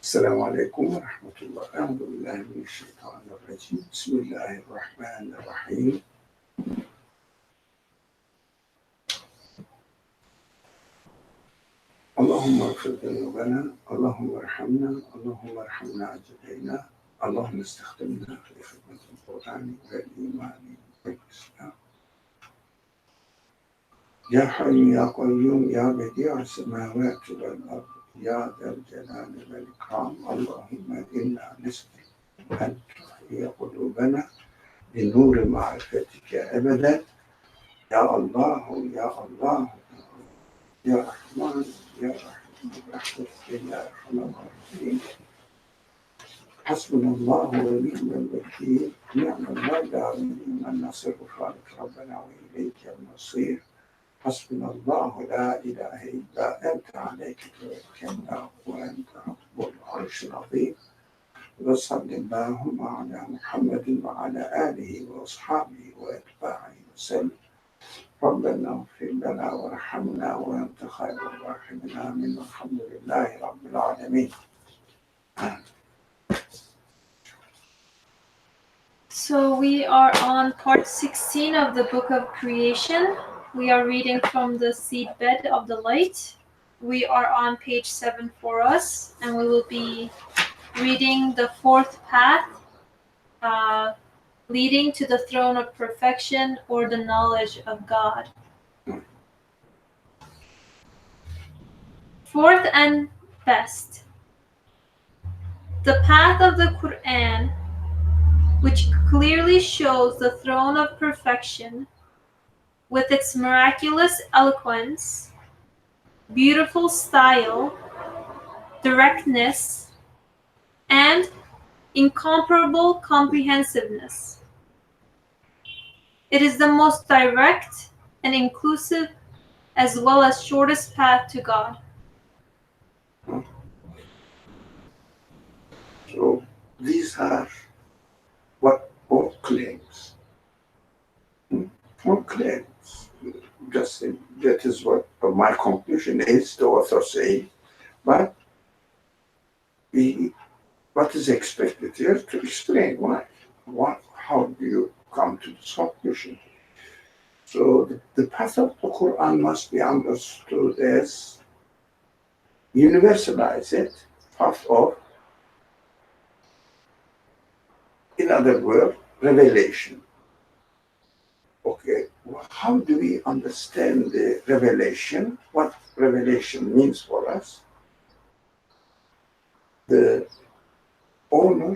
السلام عليكم ورحمة الله. أعوذ بالله من الشيطان الرجيم. بسم الله الرحمن الرحيم. اللهم اغفر ذنوبنا، اللهم ارحمنا، اللهم ارحمنا أجمعين، اللهم استخدمنا في خدمة القرآن والإيمان والإسلام. يا حي يا قيوم يا بديع السماوات والأرض يا ذا الجلال والإكرام، اللهم إنا نسأل أن تحيي قلوبنا بنور معرفتك أبدا. يا الله يا الله يا رحمن يا رحيم برحمتك يا أرحم الراحمين. حسبنا الله ونعم الوكيل، نعم المولى ونعم النصير. غفرانك ربنا وإليك المصير. حسبنا الله لا إله إلا أنت عليك توكلنا وأنت رب العرش العظيم. وصل اللهم على محمد وعلى آله وأصحابه وأتباعه وسلم. ربنا اغفر لنا وارحمنا وأنت خير الراحمين. آمين. الحمد لله رب العالمين. So we are on part 16 of the book of creation. We are reading from the seedbed of the light. We are on page 7 for us, and we will be reading the fourth path, leading to the throne of perfection or the knowledge of God. Fourth and best. The path of the Quran, which clearly shows the throne of perfection with its miraculous eloquence, beautiful style, directness, and incomparable comprehensiveness. It is the most direct and inclusive as well as shortest path to God. So these are what all claims. All claims. Just that is what my conclusion is, the author say. But what is expected here to explain why. How do you come to this conclusion? So the path of the Quran must be understood as universalized path of, in other words, revelation. Okay, how do we understand the revelation? What revelation means for us? The owner,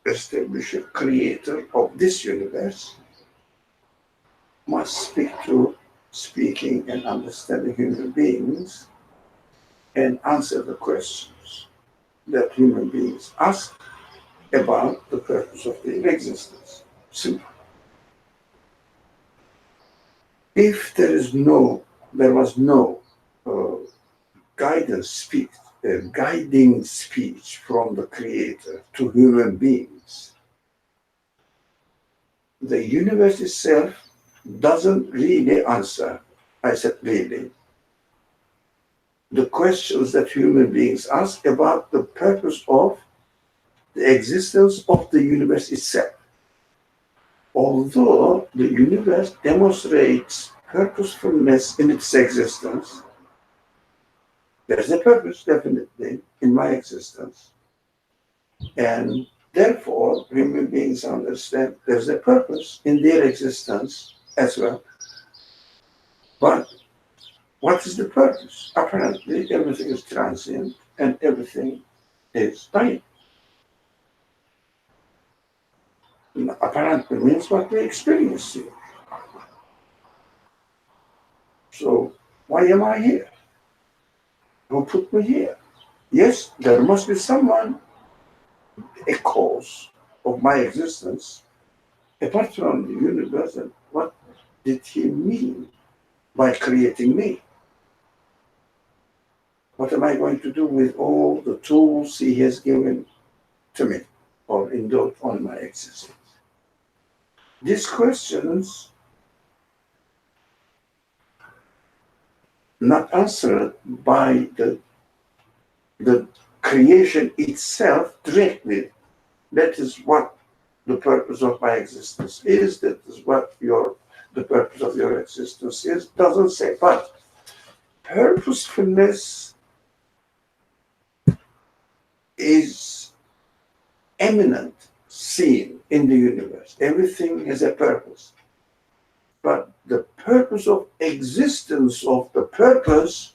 establisher, creator of this universe must speak to speaking and understanding human beings and answer the questions that human beings ask about the purpose of their existence. Simple. If there was no guiding speech from the Creator to human beings, the universe itself doesn't really answer, I said really, the questions that human beings ask about the purpose of the existence of the universe itself. Although the universe demonstrates purposefulness in its existence, there's a purpose definitely in my existence. And therefore, human beings understand there's a purpose in their existence as well. But what is the purpose? Apparently, everything is transient and everything is dying. Apparently means what we experience here. So, why am I here? Who put me here? Yes, there must be someone, a cause of my existence, apart from the universe. And what did he mean by creating me? What am I going to do with all the tools he has given to me or endowed on my existence? These questions not answered by the creation itself directly. That is what the purpose of my existence is. That is what the purpose of your existence is. Doesn't say, but purposefulness is eminent, seen in the universe. Everything has a purpose. But the purpose of existence of the purpose,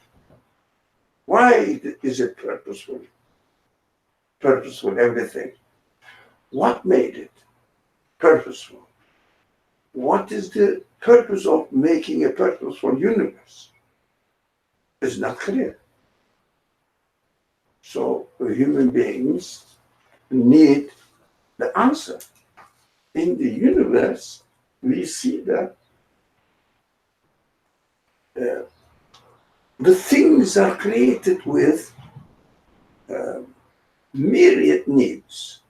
why is it purposeful? Purposeful, everything. What made it purposeful? What is the purpose of making a purposeful universe? It's not clear. So human beings need the answer. In the universe, we see that the things are created with myriad needs.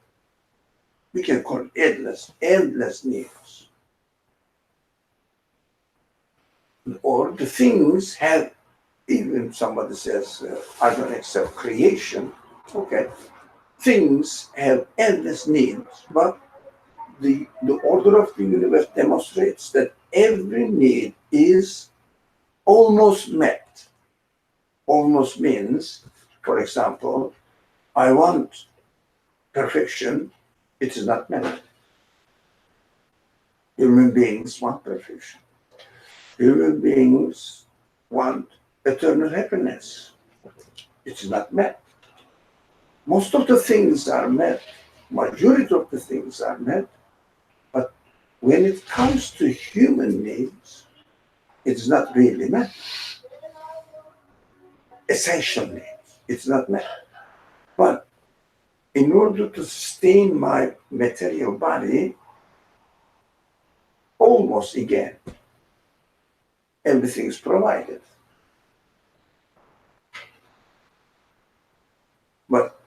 We can call it endless needs. Or the things have, even somebody says, I don't accept creation. Okay. Things have endless needs, but the order of the universe demonstrates that every need is almost met. Almost means, for example, I want perfection, it is not met. Human beings want perfection. Human beings want eternal happiness. It is not met. Most of the things are met. Majority of the things are met. But when it comes to human needs, it is not really met. Essential needs, it's not met. But in order to sustain my material body, almost again, everything is provided. But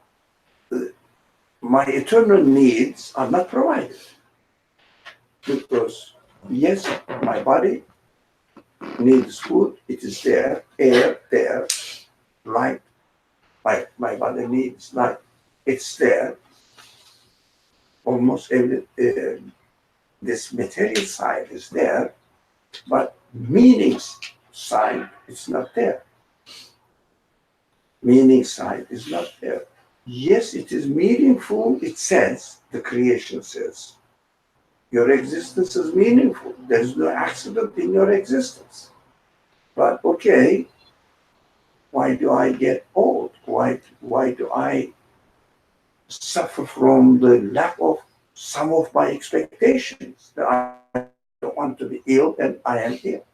my eternal needs are not provided. Because, yes, my body needs food, it is there, air, there, light. My body needs light, it's there. Almost every, this material side is there, but meaning side is not there. Meaning side is not there. Yes, it is meaningful, it says, the creation says. Your existence is meaningful. There is no accident in your existence. But okay, why do I get old? Why do I suffer from the lack of some of my expectations? That I don't want to be ill and I am ill.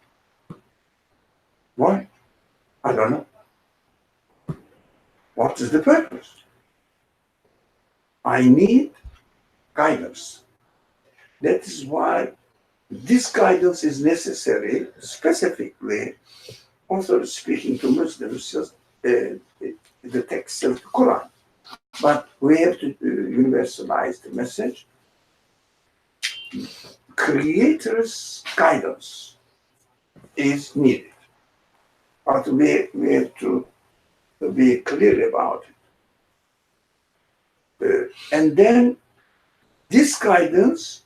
Why? I don't know. What is the purpose? I need guidance. That is why this guidance is necessary, specifically, also speaking to Muslims, the text of the Quran. But we have to universalize the message. Creator's guidance is needed. But we have to be clear about it. And then this guidance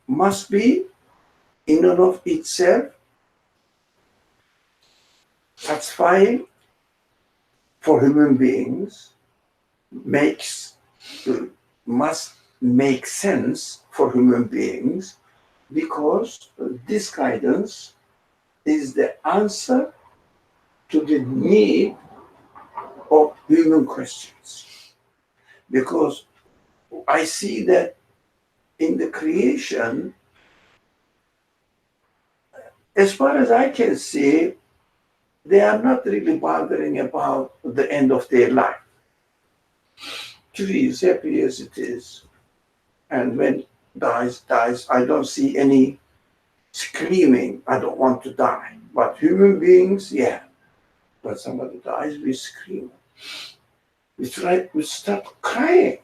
must be in and of itself satisfying for human beings, must make sense for human beings, because this guidance is the answer to the need of human questions. Because I see that in the creation, as far as I can see, they are not really bothering about the end of their life. Tree is happy as it is. And when dies. I don't see any screaming, I don't want to die. But human beings, yeah. When somebody dies, we scream. It's like we start crying.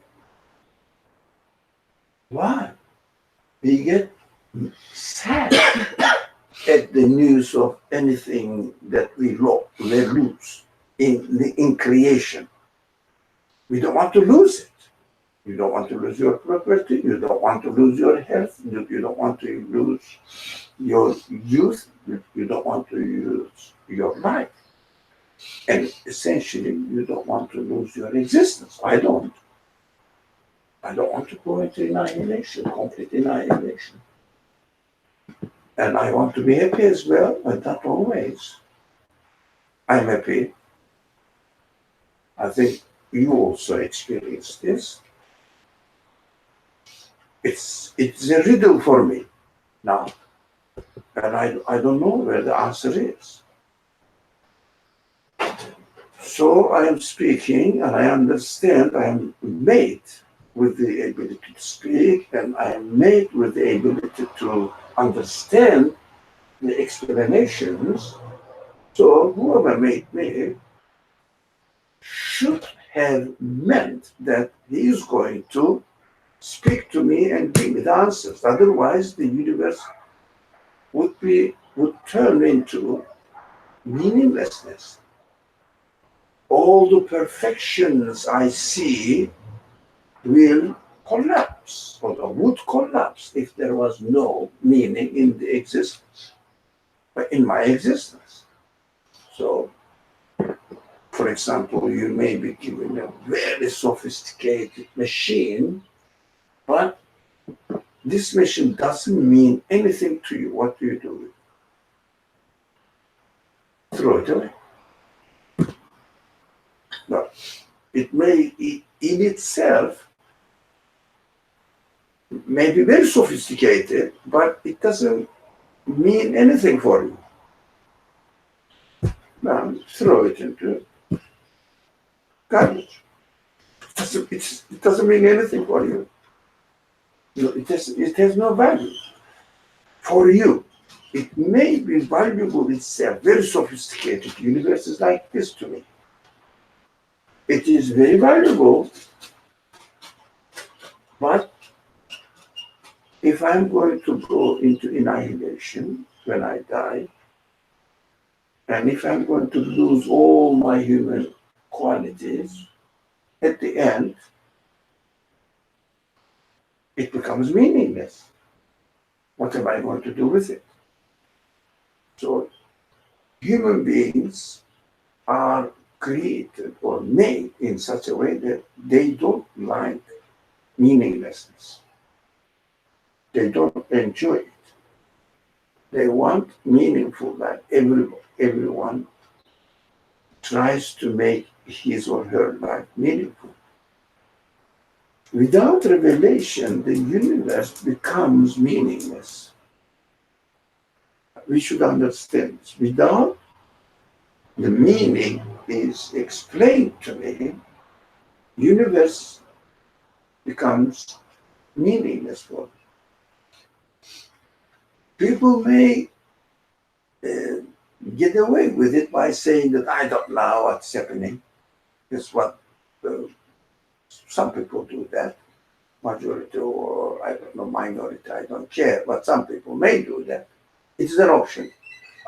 Why? We get sad at the news of anything that we lose. in creation. We don't want to lose it. You don't want to lose your property. You don't want to lose your health. You don't want to lose your youth. You don't want to lose your life. And essentially, you don't want to lose your existence. I don't. I don't want to go into annihilation, complete annihilation. And I want to be happy as well, but not always. I'm happy. I think you also experience this. It's a riddle for me now. And I don't know where the answer is. So I am speaking and I understand I am made with the ability to speak and I am made with the ability to understand the explanations. So whoever made me should have meant that he is going to speak to me and give me the answers. Otherwise, the universe would turn into meaninglessness. All the perfections I see will collapse, or would collapse if there was no meaning in the existence, in my existence. So, for example, you may be given a very sophisticated machine, but this machine doesn't mean anything to you. What do you do with it? Throw it away. No, it may, in itself, may be very sophisticated, but it doesn't mean anything for you. Now, throw it into garbage. It doesn't mean anything for you. It has no value for you. It may be valuable itself, very sophisticated. The universe is like this to me. It is very valuable, but if I'm going to go into annihilation when I die, and if I'm going to lose all my human qualities, at the end, it becomes meaningless. What am I going to do with it? So, human beings are created or made in such a way that they don't like meaninglessness. They don't enjoy it. They want meaningful life. Everyone tries to make his or her life meaningful. Without revelation, the universe becomes meaningless. We should understand this. Without the meaning is explained to me, universe becomes meaningless for me. People may get away with it by saying that I don't know what's happening. That's what some people do that. Majority or I don't know, minority, I don't care, but some people may do that. It's an option.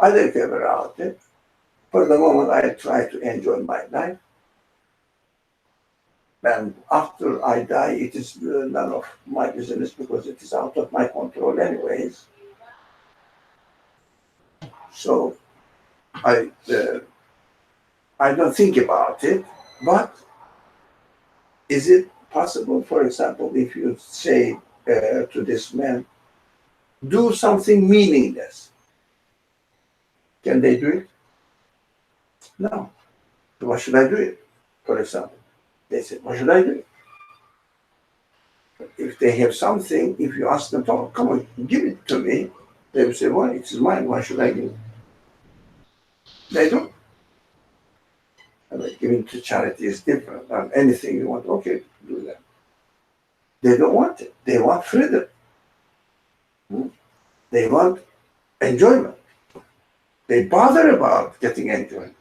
I don't care about it. For the moment, I try to enjoy my life. And after I die, it is none of my business because it is out of my control anyways. So I don't think about it, but is it possible, for example, if you say to this man, do something meaningless, can they do it? No. Why should I do it, for example? They say, why should I do it? If they have something, if you ask them, oh, come on, give it to me, they will say, well, it's mine, why should I give it? They don't. I mean, giving to charity is different. Anything you want, okay, do that. They don't want it. They want freedom. They want enjoyment. They bother about getting enjoyment.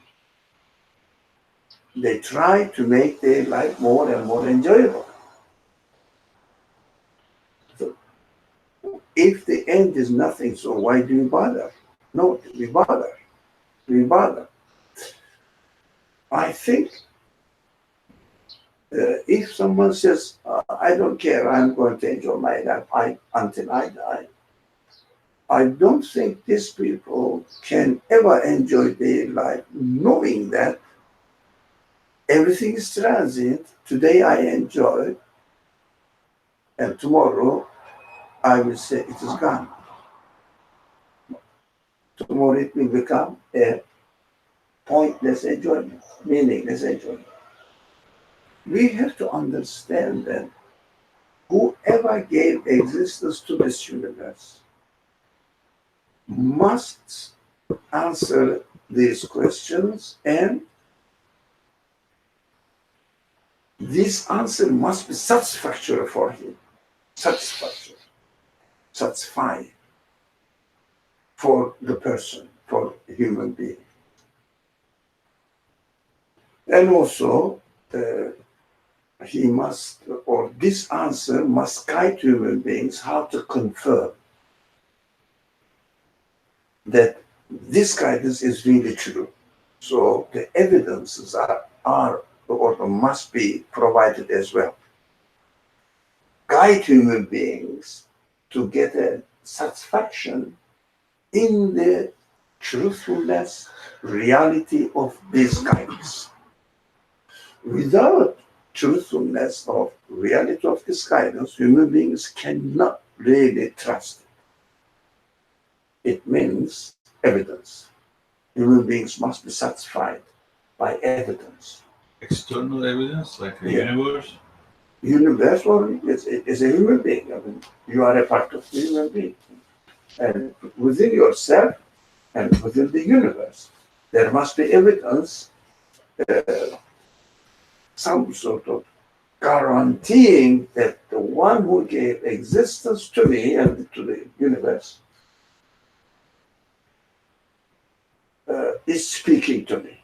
They try to make their life more and more enjoyable. So, if the end is nothing, so why do you bother? No, we bother. We bother. I think if someone says, I don't care, I'm going to enjoy my life until I die, I don't think these people can ever enjoy their life knowing that everything is transient. Today I enjoy, and tomorrow I will say it is gone. Tomorrow it will become a pointless enjoyment, meaningless enjoyment. We have to understand that whoever gave existence to this universe must answer these questions, and this answer must be satisfactory for him, satisfactory, satisfying for the person, for the human being. And also, he must, or this answer must guide human beings how to confirm that this guidance is really true. So the evidences are or must be provided as well. Guide human beings to get a satisfaction in the truthfulness, reality of this guidance. Without truthfulness of reality of this guidance, human beings cannot really trust it. It means evidence. Human beings must be satisfied by evidence. External evidence, like the universe? Universe or is a human being. I mean, you are a part of the human being. And within yourself and within the universe, there must be evidence, some sort of guaranteeing that the one who gave existence to me and to the universe is speaking to me.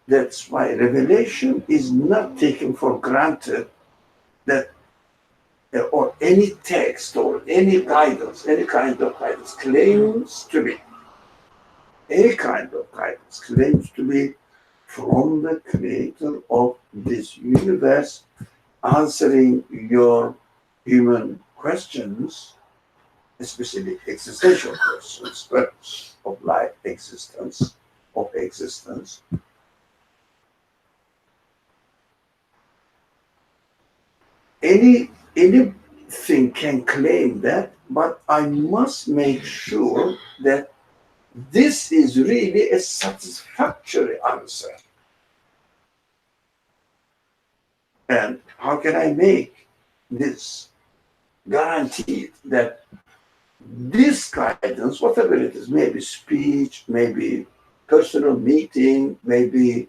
That's why revelation is not taken for granted that or any text or any guidance, any kind of guidance claims to be, any kind of guidance claims to be from the creator of this universe, answering your human questions, especially existential questions, purpose of life, existence, of existence. Anything can claim that, but I must make sure that this is really a satisfactory answer. And how can I make this guaranteed that this guidance, whatever it is, maybe speech, maybe personal meeting, maybe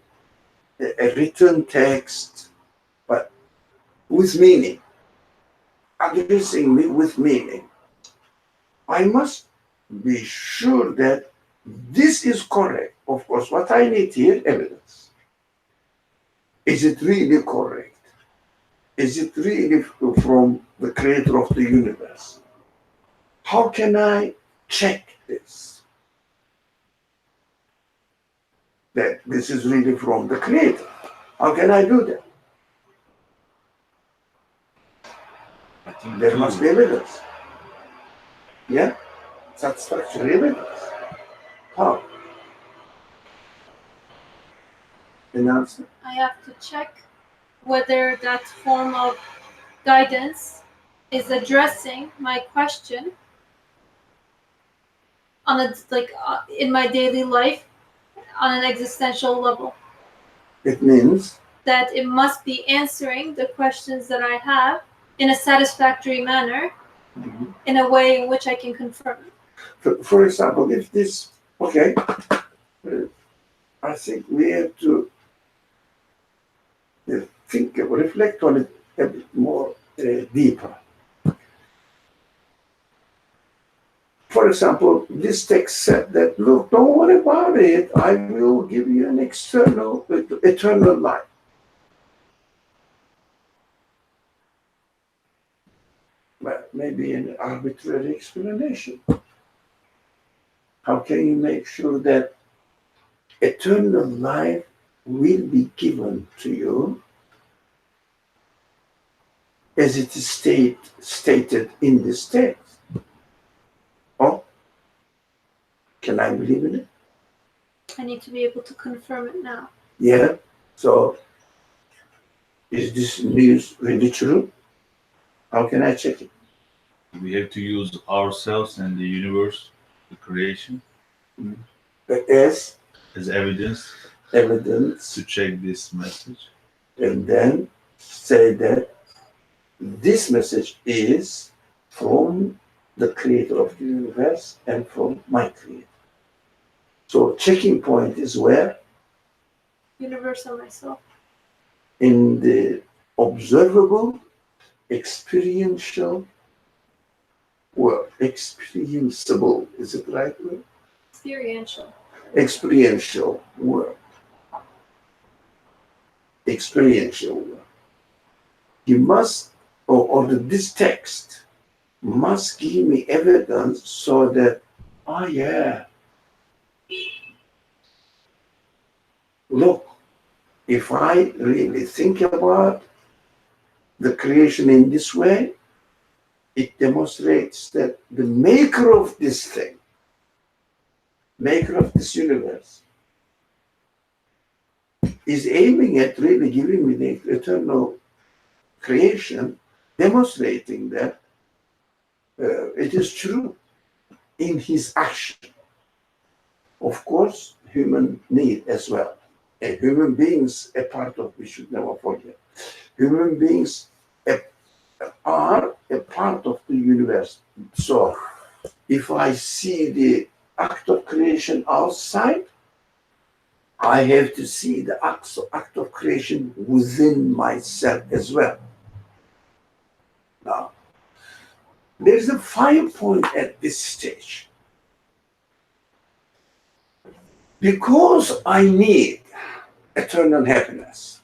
a written text, but with meaning, addressing me with meaning. I must be sure that this is correct. Of course, what I need here, evidence. Is it really correct? Is it really from the creator of the universe? How can I check this? That this is really from the creator. How can I do that? There must be evidence. Yeah? Satisfactory evidence. How? An answer? I have to check whether that form of guidance is addressing my question on a, in my daily life on an existential level. It means that it must be answering the questions that I have in a satisfactory manner, in a way in which I can confirm it. For example, if this, okay, I think we have to think, reflect on it a bit more deeper. For example, this text said that, look, don't worry about it. I will give you an eternal life. But maybe an arbitrary explanation. How can you make sure that eternal life will be given to you as it is stated in this text. Oh, can I believe in it? I need to be able to confirm it now. Yeah. So, is this news really true? How can I check it? We have to use ourselves and the universe, the creation, As as evidence evidence, to check this message. and then say that this message is from the creator of the universe and from my creator. So checking point is where? Universe and myself. In the observable, experiential world. Experienceable, is it right word? Experiential. Experiential world. Experiential world. You must, this text must give me evidence so that, oh yeah, look, if I really think about the creation in this way, it demonstrates that the maker of this thing, maker of this universe, is aiming at really giving me the eternal creation, demonstrating that it is true in his action. Of course, human need as well. And human beings, a part of, we should never forget, human beings are a part of the universe. So if I see the act of creation outside, I have to see the act of creation within myself as well. Now, there's a fine point at this stage. Because I need eternal happiness,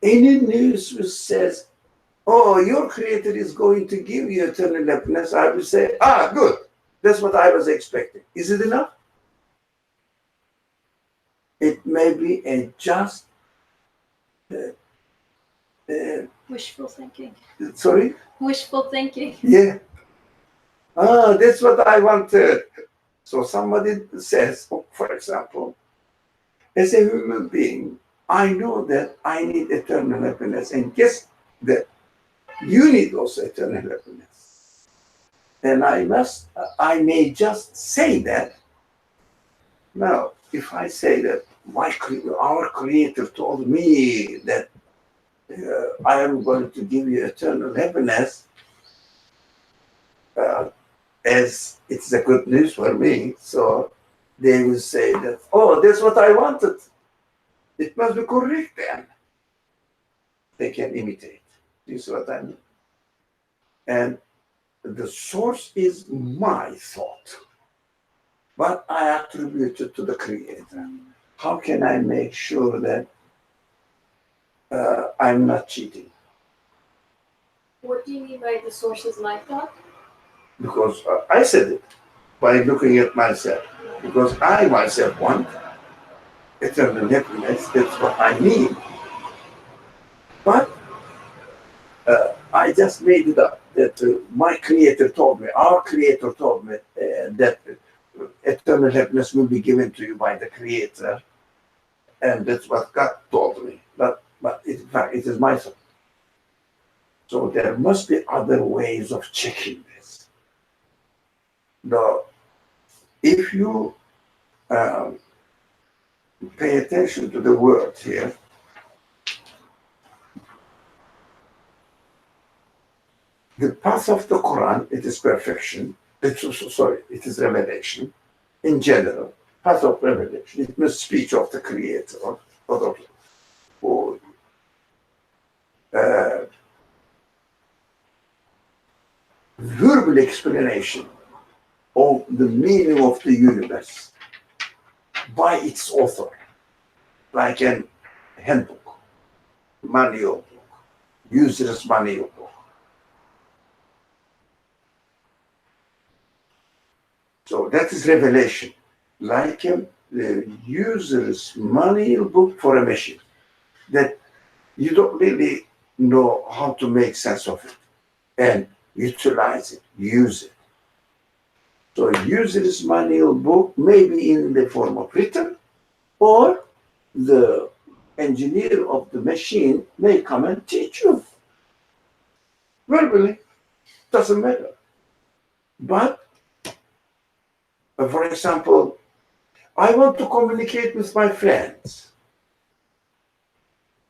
any news which says, oh, your creator is going to give you eternal happiness, I will say, good. That's what I was expecting. Is it enough? It may be a just, Wishful thinking. sorry? Wishful thinking. Yeah. That's what I wanted. So somebody says, for example, as a human being, I know that I need eternal happiness. And guess that you need also eternal happiness. And I may just say that. Now, if I say that our creator told me that I am going to give you eternal happiness, as it's a good news for me, so they will say that, oh, that's what I wanted. It must be correct then. They can imitate. You see what I mean? And the source is my thought, but I attribute it to the creator. How can I make sure that I'm not cheating? What do you mean by the source is my thought? Because I said it by looking at myself. Because I myself want eternal happiness. That's what I need. But I just made it up that my creator told me, our creator told me that eternal happiness will be given to you by the creator. And that's what God told me. But in fact, it is my thought. So there must be other ways of checking this. Now, if you pay attention to the word here, the path of the Quran, it is perfection. It is revelation in general. Path of revelation, it means speech of the creator or verbal explanation of the meaning of the universe by its author, like a handbook, manual book, user's manual book. So that is revelation, like the user's manual book for a machine that you don't really know how to make sense of it and utilize it, use it. So user's manual book may be in the form of written, or the engineer of the machine may come and teach you. Verbally, doesn't matter. But, for example, I want to communicate with my friends,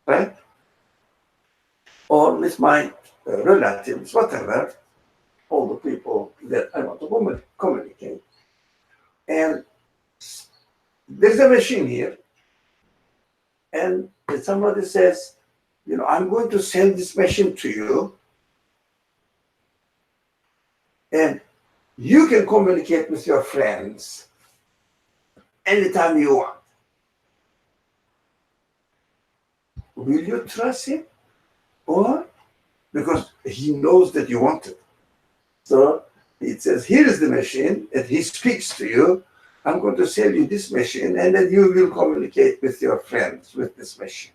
right? Or with my relatives, whatever, all the people that I want to communicate. And there's a machine here, and somebody says, I'm going to sell this machine to you, and you can communicate with your friends anytime you want. Will you trust him? Or because he knows that you want it. So it says, here is the machine, and he speaks to you. I'm going to sell you this machine, and then you will communicate with your friends with this machine.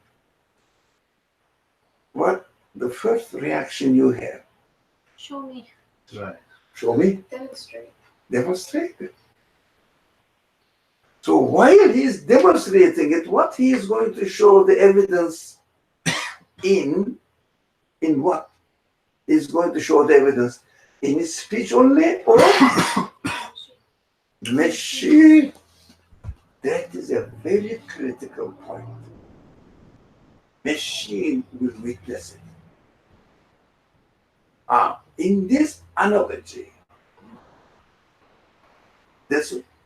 What the first reaction you have? Show me. Right. Show me. Demonstrate. Demonstrate it. So while he's demonstrating it, what he is going to show the evidence in what? He's going to show the evidence in his speech only, or machine. That is a very critical point. Machine will witness it. In this analogy,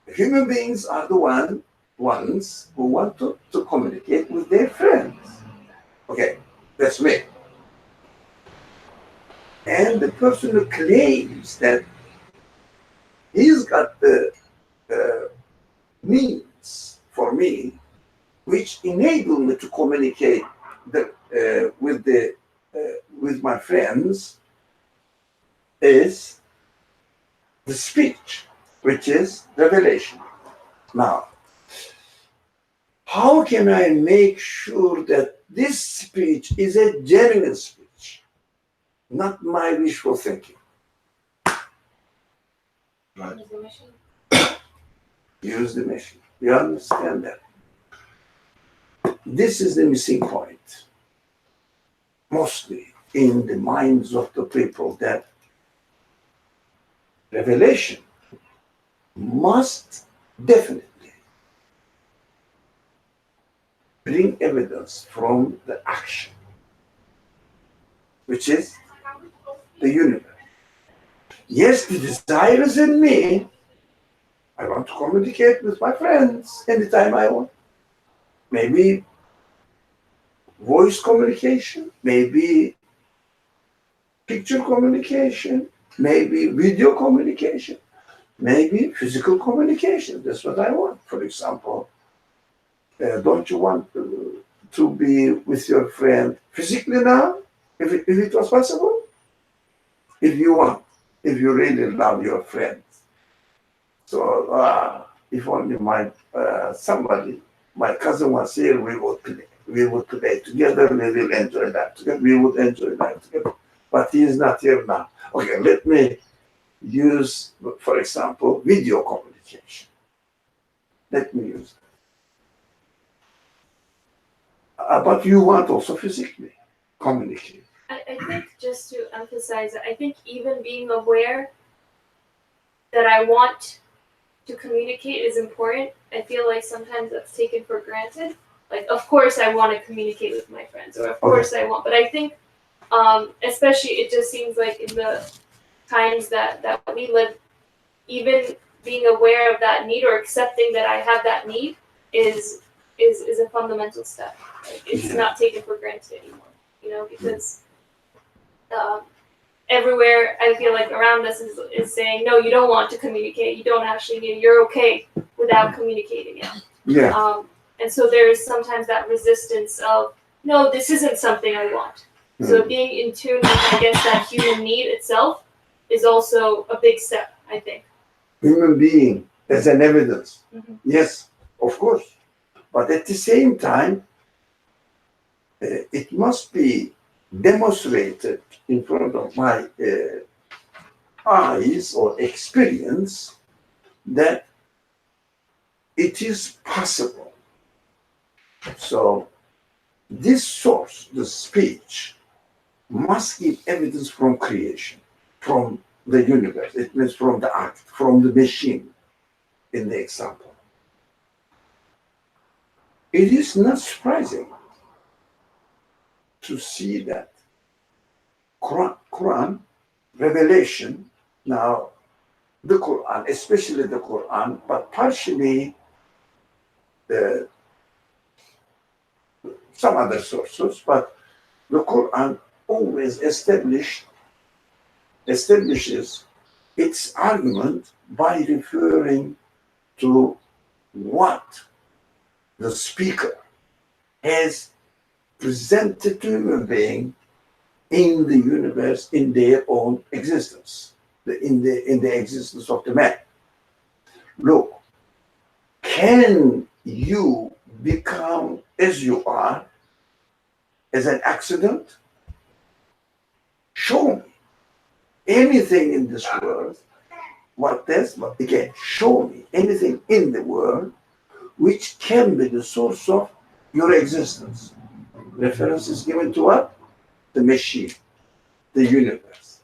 human beings are the ones who want to communicate with their friends. Okay, that's me. And the person who claims that he's got the means for me, which enable me to communicate with my friends, is the speech, which is revelation. Now, how can I make sure that this speech is a genuine speech, not my wishful thinking? Right. Use the machine. You understand that? This is the missing point, mostly in the minds of the people, that revelation must definitely bring evidence from the action, which is the universe. Yes, the desire is in me. I want to communicate with my friends anytime I want. Maybe voice communication, maybe picture communication, maybe video communication, maybe physical communication. That's what I want. For example, don't you want to be with your friend physically now, if it was possible? If you want, if you really love your friends. So if only my cousin was here, we would play together, we will enjoy that together, we would enjoy that together. But he is not here now. Okay, let me use, for example, video communication. Let me use that. But you want also physically communicate. I think, just to emphasize, I think even being aware that I want to communicate is important. I feel like sometimes that's taken for granted. Like, of course I want to communicate with my friends, or of course I want, but I think especially it just seems like in the times that we live, even being aware of that need or accepting that I have that need is a fundamental step. Like, it's not taken for granted anymore, because everywhere I feel like around us is saying, no, you don't want to communicate, you don't actually need it, you're okay without communicating it. Yeah. And so there is sometimes that resistance of, no, this isn't something I want. So being in tune with, I guess, that human need itself is also a big step, I think. Human being as an evidence. Mhm. Yes, of course. But at the same time, it must be demonstrated in front of my eyes or experience that it is possible. So this source, the speech, must give evidence from creation, from the universe. It means from the act, from the machine in the example. It is not surprising to see that Quran, revelation, now the Quran, especially the Quran, but partially some other sources, but the Quran always establishes its argument by referring to what the speaker has presented to human being in the universe, in their own existence, in the existence of the man. Look, can you become as you are as an accident? Show me anything in this world, but again, show me anything in the world which can be the source of your existence. Reference is given to what? The machine, the universe.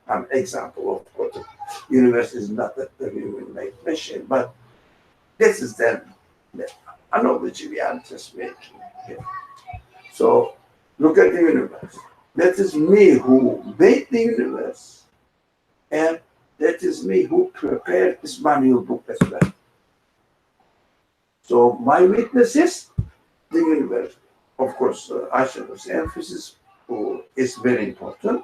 An example of course, the universe is not the human-made machine, but this is the analogy we are just making here. So look at the universe. That is me who made the universe, and that is me who prepared this manual book as well. So my witness is the universe. Of course, Aisha's emphasis is very important.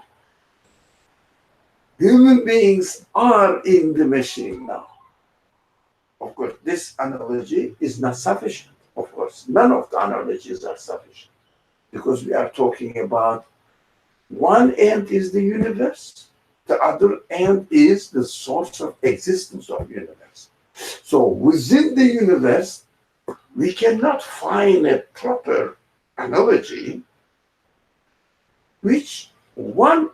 Human beings are in the machine now. Of course, this analogy is not sufficient. Of course, none of the analogies are sufficient because we are talking about one end is the universe, the other end is the source of existence of the universe. So within the universe, we cannot find a proper analogy which one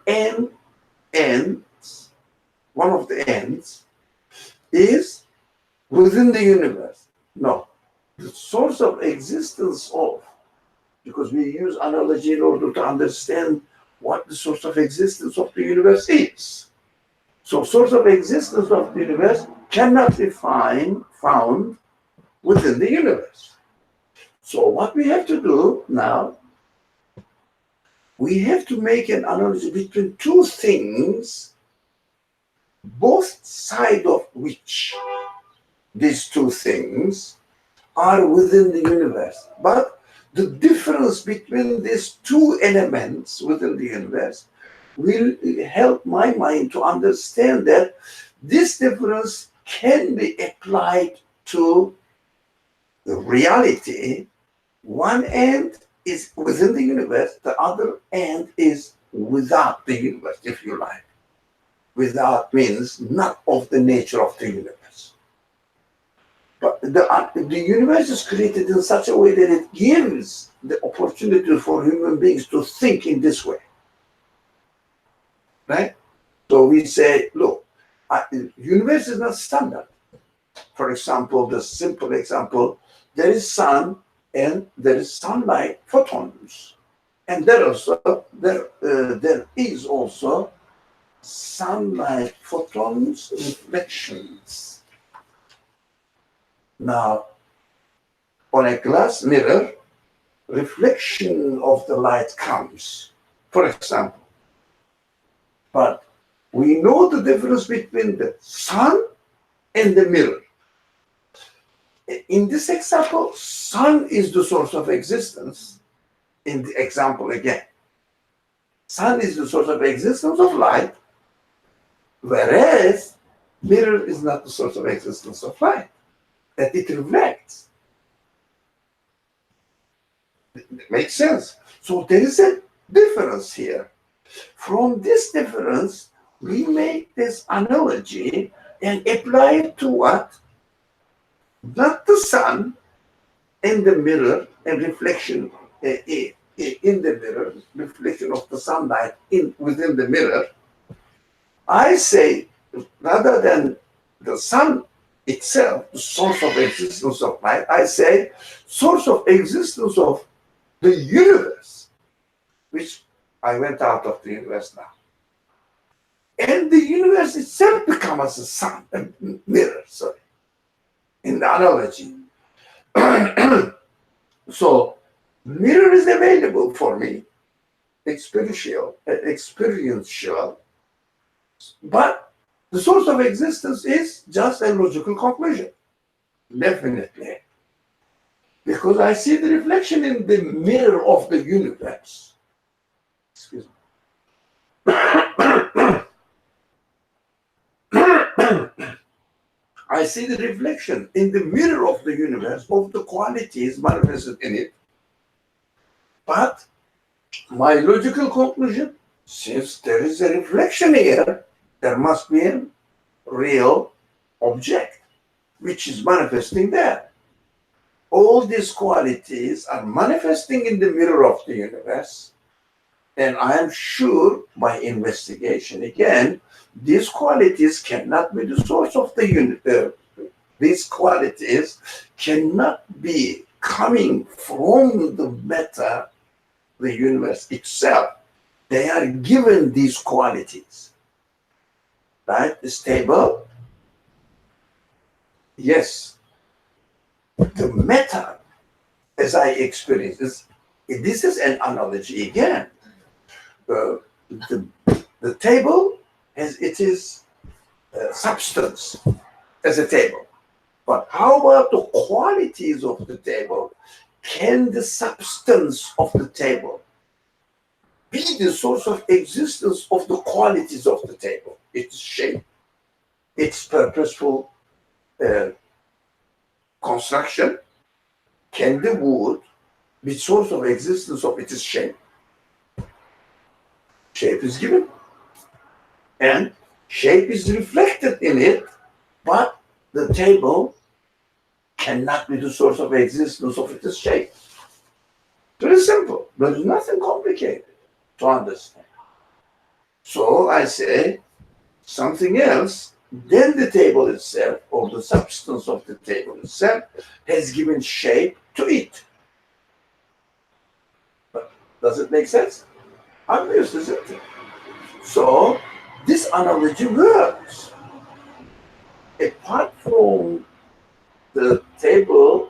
of the ends is within the universe. No, the source of existence of, because we use analogy in order to understand what the source of existence of the universe is. So source of existence of the universe cannot be found within the universe. So what we have to do now, we have to make an analogy between two things, both sides of which these two things are within the universe. But the difference between these two elements within the universe will help my mind to understand that this difference can be applied to the reality. One end is within the universe, the other end is without the universe, if you like. Without means not of the nature of the universe. But the universe is created in such a way that it gives the opportunity for human beings to think in this way. Right? So we say, look, the universe is not standard. For example, the simple example, there is sun and there is sunlight photons. And there is also sunlight photons reflections. Now, on a glass mirror, reflection of the light comes, for example. But we know the difference between the sun and the mirror. In this example, sun is the source of existence. In the example again, sun is the source of existence of light, whereas mirror is not the source of existence of light, that it reflects. It makes sense. So there is a difference here. From this difference, we make this analogy and apply it to what? Not the sun, in the mirror and reflection in the mirror, reflection of the sunlight within the mirror, I say rather than the sun itself, the source of existence of light, I say source of existence of the universe, which I went out of the universe now. And the universe itself becomes a sun, a mirror, sorry, in the analogy. So, mirror is available for me, experiential, but the source of existence is just a logical conclusion, definitely. Because I see the reflection in the mirror of the universe. Excuse me. I see the reflection in the mirror of the universe of the qualities manifested in it. But my logical conclusion, since there is a reflection here, there must be a real object which is manifesting there. All these qualities are manifesting in the mirror of the universe. And I am sure by investigation again, these qualities cannot be the source of the universe. These qualities cannot be coming from the matter, the universe itself. They are given these qualities. Right? It's stable. Yes. The matter, as I experience this is an analogy again. The table has its substance as a table. But how about the qualities of the table? Can the substance of the table be the source of existence of the qualities of the table? Its shape, its purposeful construction. Can the wood be source of existence of its shape? Shape is given, and shape is reflected in it, but the table cannot be the source of existence of its shape. Very simple. There's nothing complicated to understand. So I say something else, then the table itself, or the substance of the table itself, has given shape to it. But does it make sense? Obvious, isn't it? So this analogy works. Apart from the table,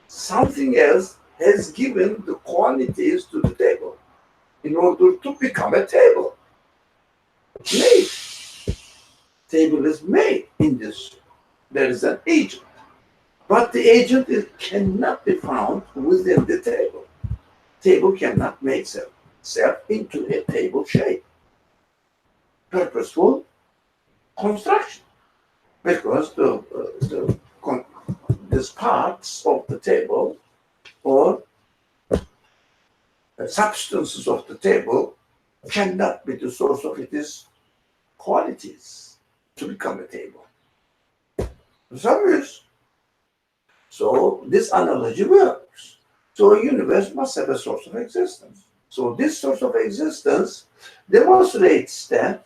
something else has given the qualities to the table in order to become a table. Made. Table is made in this. There is an agent. But the agent cannot be found within the table. Table cannot make itself into a table shape. Purposeful construction. Because these parts of the table or substances of the table cannot be the source of its qualities to become a table. It's obvious. So this analogy works. So a universe must have a source of existence. So this source of existence demonstrates that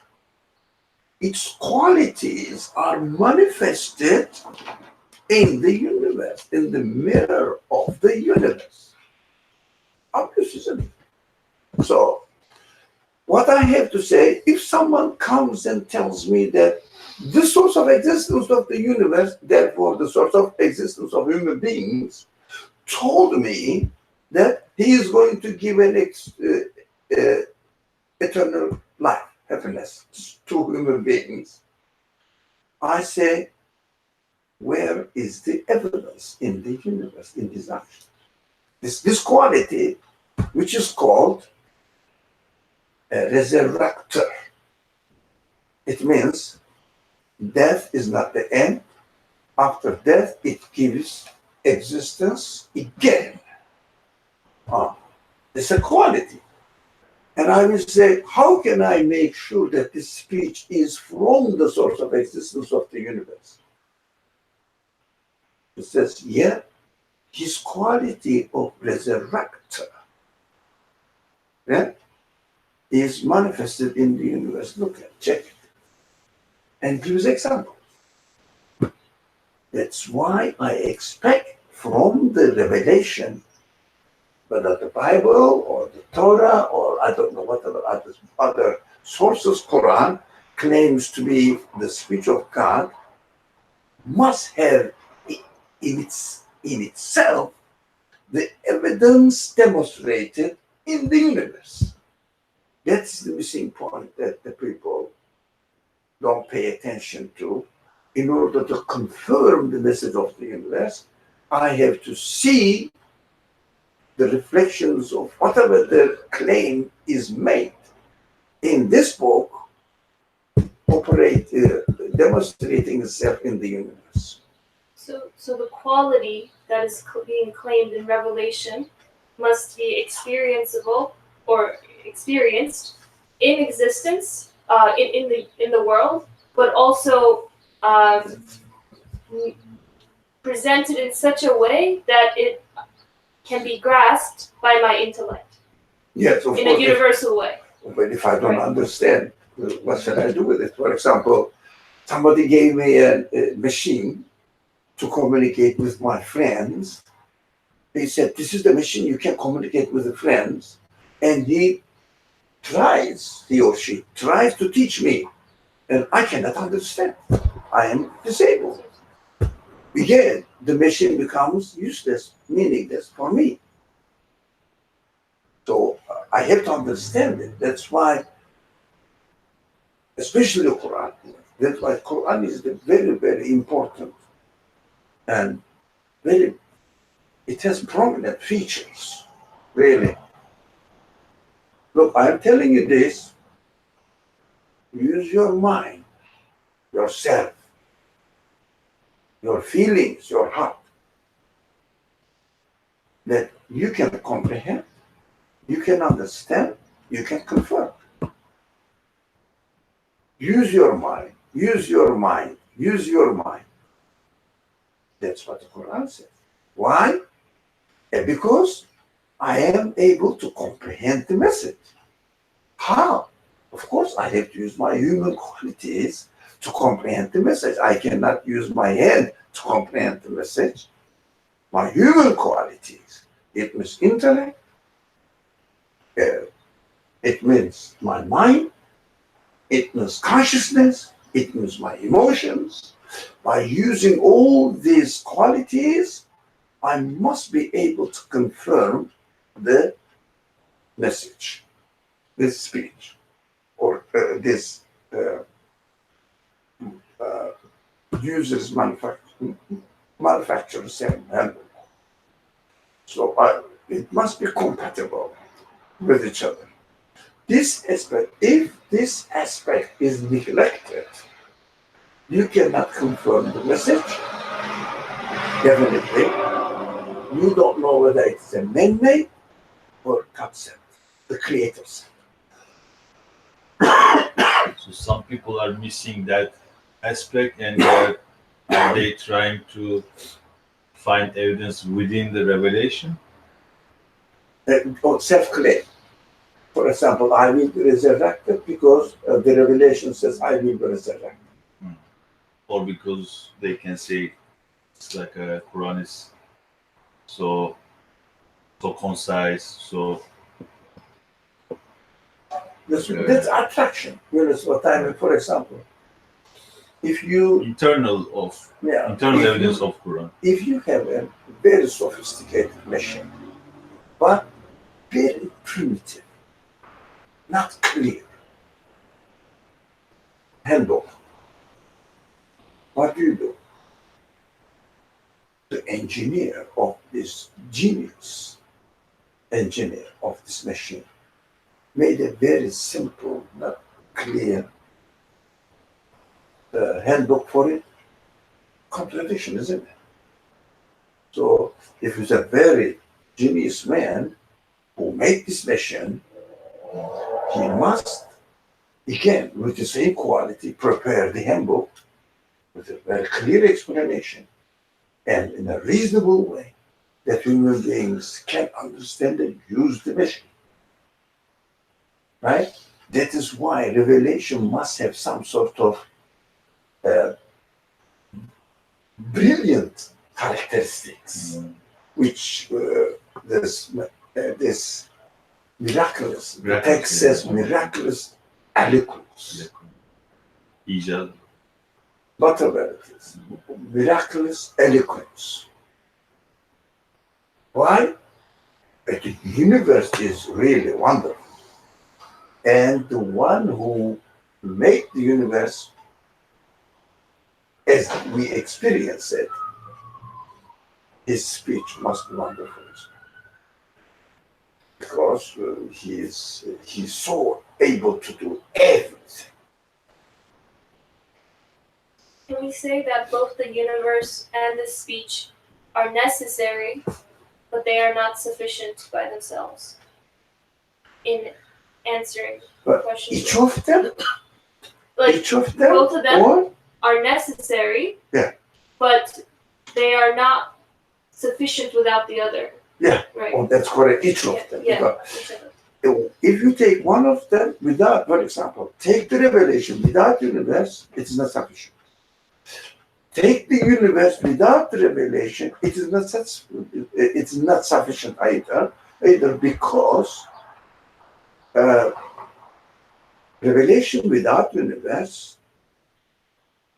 its qualities are manifested in the universe, in the mirror of the universe. Obvious, isn't it? So, what I have to say, if someone comes and tells me that the source of existence of the universe, therefore the source of existence of human beings, told me that he is going to give an eternal life, happiness to human beings, I say, where is the evidence in the universe, in this action? This quality, which is called a resurrector. It means death is not the end. After death, it gives existence again. It's a quality. And I will say, how can I make sure that this speech is from the source of existence of the universe? It says, yeah, his quality of resurrector, yeah, is manifested in the universe. Look at, check it, and gives example. That's why I expect from the revelation, whether the Bible or the Torah or I don't know whatever other sources, Quran claims to be the speech of God, must have in itself the evidence demonstrated in the universe. That's the missing point that the people don't pay attention to. In order to confirm the message of the universe, I have to see the reflections of whatever the claim is made in this book demonstrating itself in the universe. So the quality that is being claimed in Revelation must be experienceable or experienced in existence in the world, but also presented in such a way that it can be grasped by my intellect. Yes, of in course. A universal way. But if I don't Right. understand, what should I do with it? For example, somebody gave me a machine to communicate with my friends. He said, this is the machine you can communicate with the friends. And he or she tries to teach me. And I cannot understand. I am disabled. Again, the machine becomes useless, meaningless for me. So I have to understand it. That's why, especially the Quran, that's why Quran is very, very important. And it has prominent features, really. Look, I'm telling you this, use your mind, yourself, your feelings, your heart, that you can comprehend, you can understand, you can confirm. Use your mind, use your mind, use your mind. That's what the Quran says. Why? Because I am able to comprehend the message. How? Of course, I have to use my human qualities to comprehend the message. I cannot use my head to comprehend the message. My human qualities, it means intellect, it means my mind, it means consciousness, it means my emotions. By using all these qualities, I must be able to confirm the message, this speech, or this user's manufacturer saying. So it must be compatible with each other. This aspect, if this aspect is neglected, you cannot confirm the message. Definitely, you don't know whether it's a man-made or concept, the creators. So some people are missing that aspect, and are they trying to find evidence within the revelation? Or self-claim. For example, I will be resurrected because the revelation says I will be resurrected. Or because they can say it's like a Quran is so concise, so That's attraction. You know what I mean? For example, if you internal evidence of Quran. if you have a very sophisticated machine, but very primitive, not clear handbook, what do? The engineer of this genius engineer of this machine made a very simple, not clear handbook for it. Contradiction, isn't it? So if it's a very genius man who made this machine, he must, again, with the same quality, prepare the handbook with a very clear explanation and in a reasonable way that human beings can understand and use the machine. Right? That is why revelation must have some sort of brilliant characteristics, which this miraculous, the text says miraculous eloquence. İcat. Whatever it is, miraculous eloquence. Why? But the universe is really wonderful. And the one who made the universe as we experience it, his speech must be wonderful. Because he's so able to do everything. Can we say that both the universe and the speech are necessary, but they are not sufficient by themselves in answering But questions? each of them, Like, both of them or are necessary, Yeah. but they are not sufficient without the other. Yeah. Right. oh, that's correct, each of them. Yeah. Because Exactly. if you take one of them without, for example, take the revelation without universe, it is not sufficient. Take the universe without the revelation, it is not sufficient either because revelation without universe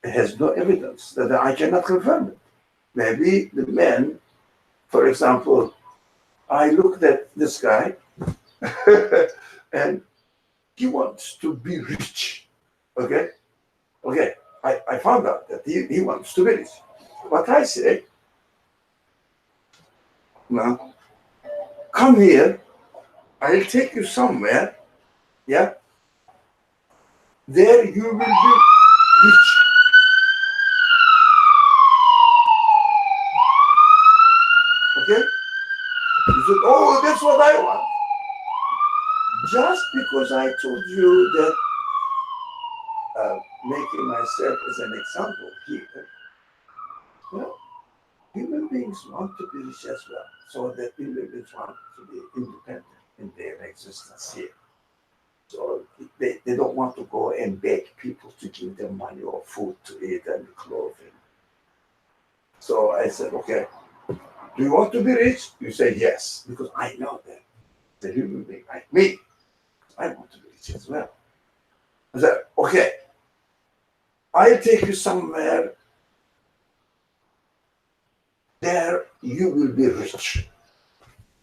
has no evidence that I cannot confirm it. Maybe the man, for example, I looked at this guy and he wants to be rich. Okay? I found out that he wants to be rich. But I say, now, come here, I'll take you somewhere, yeah? There you will be rich. Okay? You said, oh, that's what I want. Just because I told you that, making myself as an example here, well, human beings want to be rich as well, so that human beings want to be independent in their existence here. So they don't want to go and beg people to give them money or food to eat and clothing. So I said, okay, do you want to be rich? You say yes, because I know that the human being like me, I want to be rich as well. I said, okay, I'll take you somewhere. There you will be rich.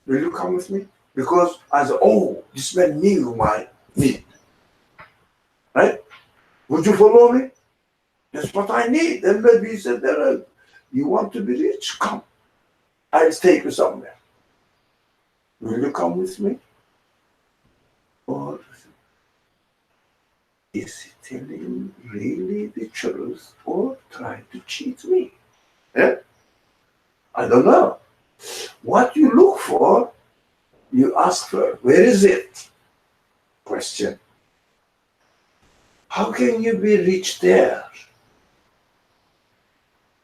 Will you come with me? Because I said, oh, this man knew my need. Right? Would you follow me? That's what I need. And maybe he said, you want to be rich? Come. I'll take you somewhere. Will you come with me? Or is he telling really the truth or trying to cheat me? Yeah? I don't know. What you look for, you ask for. Where is it? Question. How can you be rich there?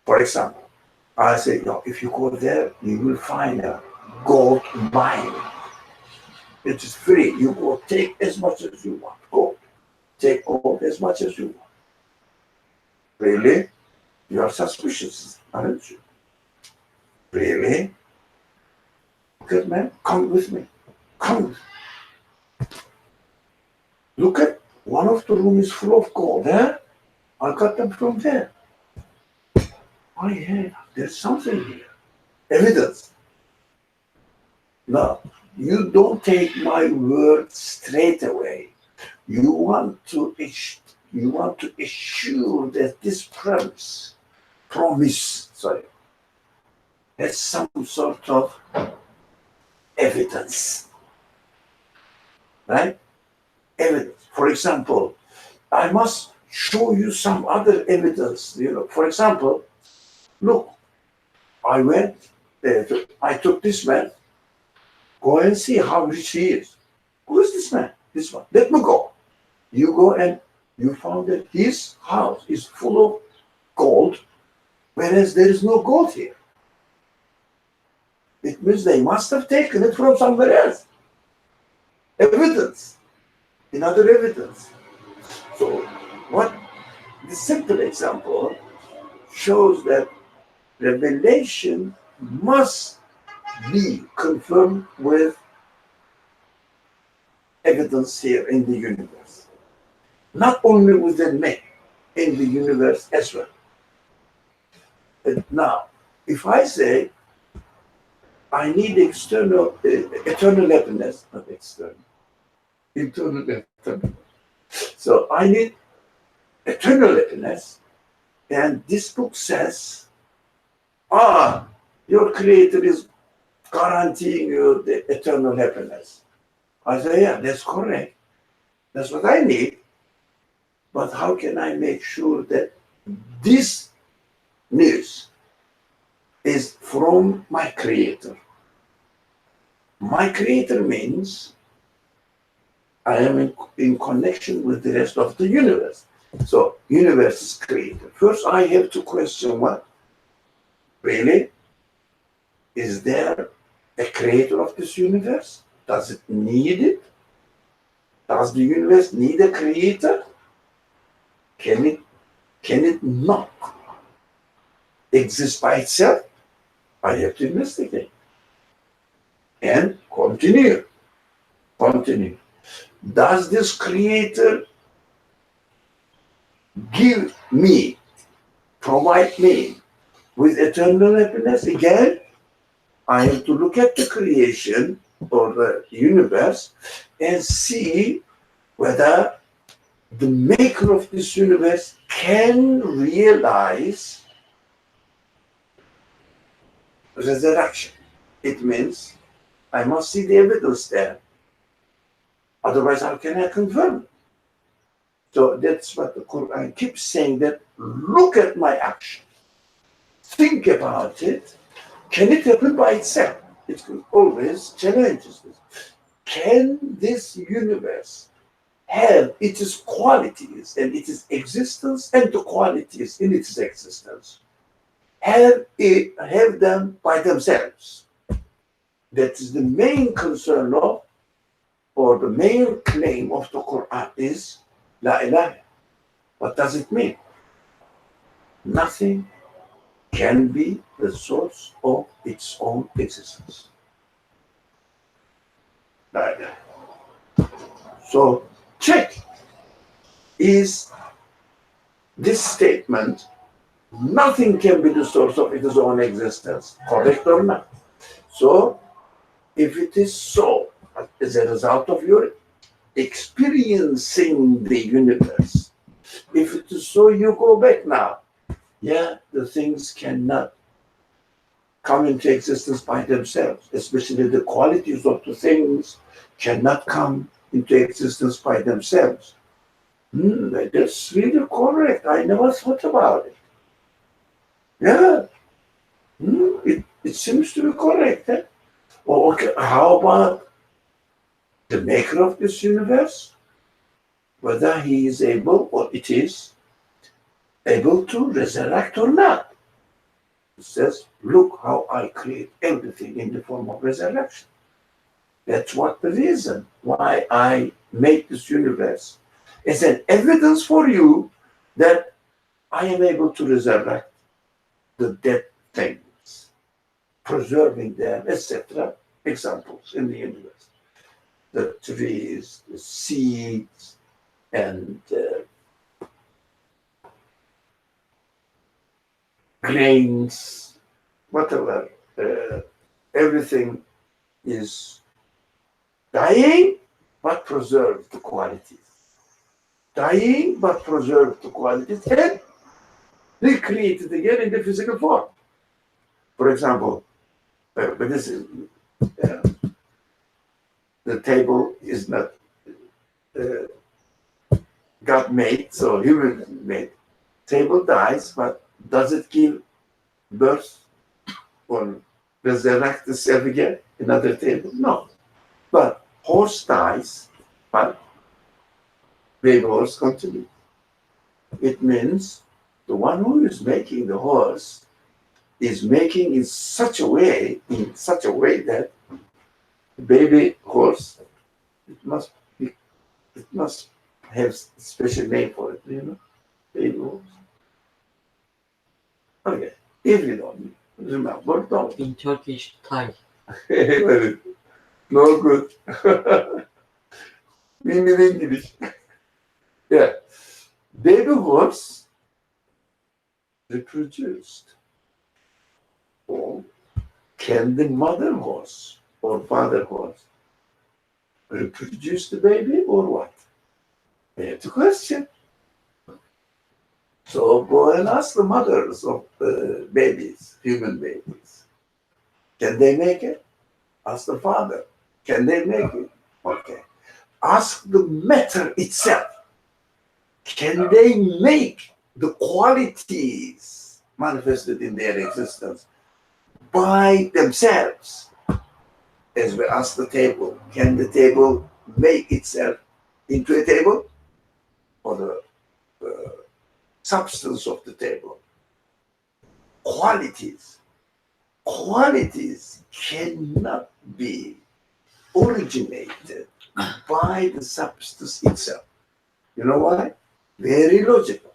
For example, I say, no, if you go there, you will find a gold mine. It is free. You go take as much as you want. Go. Take gold as much as you want. Really? You are suspicious, aren't you? Really? Good man, come with me. Come with me. Look at one of the rooms is full of gold, eh? I got them from there. Oh yeah, there's something here. Evidence. No, you don't take my word straight away. You want to assure that this promise, has some sort of evidence, right? Evidence. For example, I must show you some other evidence. For example, look, I went, I took this man. Go and see how rich he is. Who is this man? This one. Let me go. You go and you found that his house is full of gold, whereas there is no gold here. It means they must have taken it from somewhere else. Evidence, another evidence. So what the simple example shows that revelation must be confirmed with evidence here in the universe. Not only within me, in the universe as well. Now, if I say I need external, eternal happiness, not external, internal happiness. So I need eternal happiness, and this book says, your creator is guaranteeing you the eternal happiness. I say, yeah, that's correct. That's what I need. But how can I make sure that this news is from my creator? My creator means I am in connection with the rest of the universe. So universe is created. First I have to question what? Really? Is there a creator of this universe? Does it need it? Does the universe need a creator? Can it not exist by itself? I have to investigate. And continue. Does this creator provide me with eternal happiness? Again, I have to look at the creation or the universe and see whether the maker of this universe can realize resurrection. It means I must see the evidence there. Otherwise, how can I confirm? So that's what the Quran keeps saying, that look at my action. Think about it. Can it happen by itself? It always challenges this. Can this universe have its qualities and its existence and the qualities in its existence? Have them by themselves? That is the main concern of, or the main claim of the Quran is La ilaha. What does it mean? Nothing can be the source of its own existence. La ilaha. So check, is this statement, nothing can be the source of its own existence, correct or not? So if it is so, as a result of your experiencing the universe, if it is so, you go back now. Yeah, the things cannot come into existence by themselves, especially the qualities of the things cannot come into existence by themselves. That's really correct. I never thought about it. Yeah, it seems to be correct. Eh? Well, okay, how about the maker of this universe? Whether he is able, or it is able to resurrect or not. It says, look how I create everything in the form of resurrection. That's what the reason why I made this universe is an evidence for you that I am able to resurrect the dead things, preserving them, etc. Examples in the universe. The trees, the seeds, and grains, whatever, everything is dying but preserve the qualities. Dying but preserve the qualities and recreated again in the physical form. For example, but this is the table is not God made, so human made. Table dies, but does it give birth or resurrect itself again? Another table? No. But horse dies, but baby horse continues. It means the one who is making the horse is making in such a way that the baby horse, it must have special name for it, baby horse. Okay, if you don't remember, don't. In Turkish, Thai. No good. In English. Yeah. Baby horse reproduced. Or can the mother horse or father horse reproduce the baby or what? We have to question. So go and ask the mothers of babies, human babies. Can they make it? Ask the father. Can they make it? Okay. Ask the matter itself. Can they make the qualities manifested in their existence by themselves? As we ask the table, can the table make itself into a table? Or the substance of the table? Qualities cannot be originated by the substance itself. You know why? Very logical.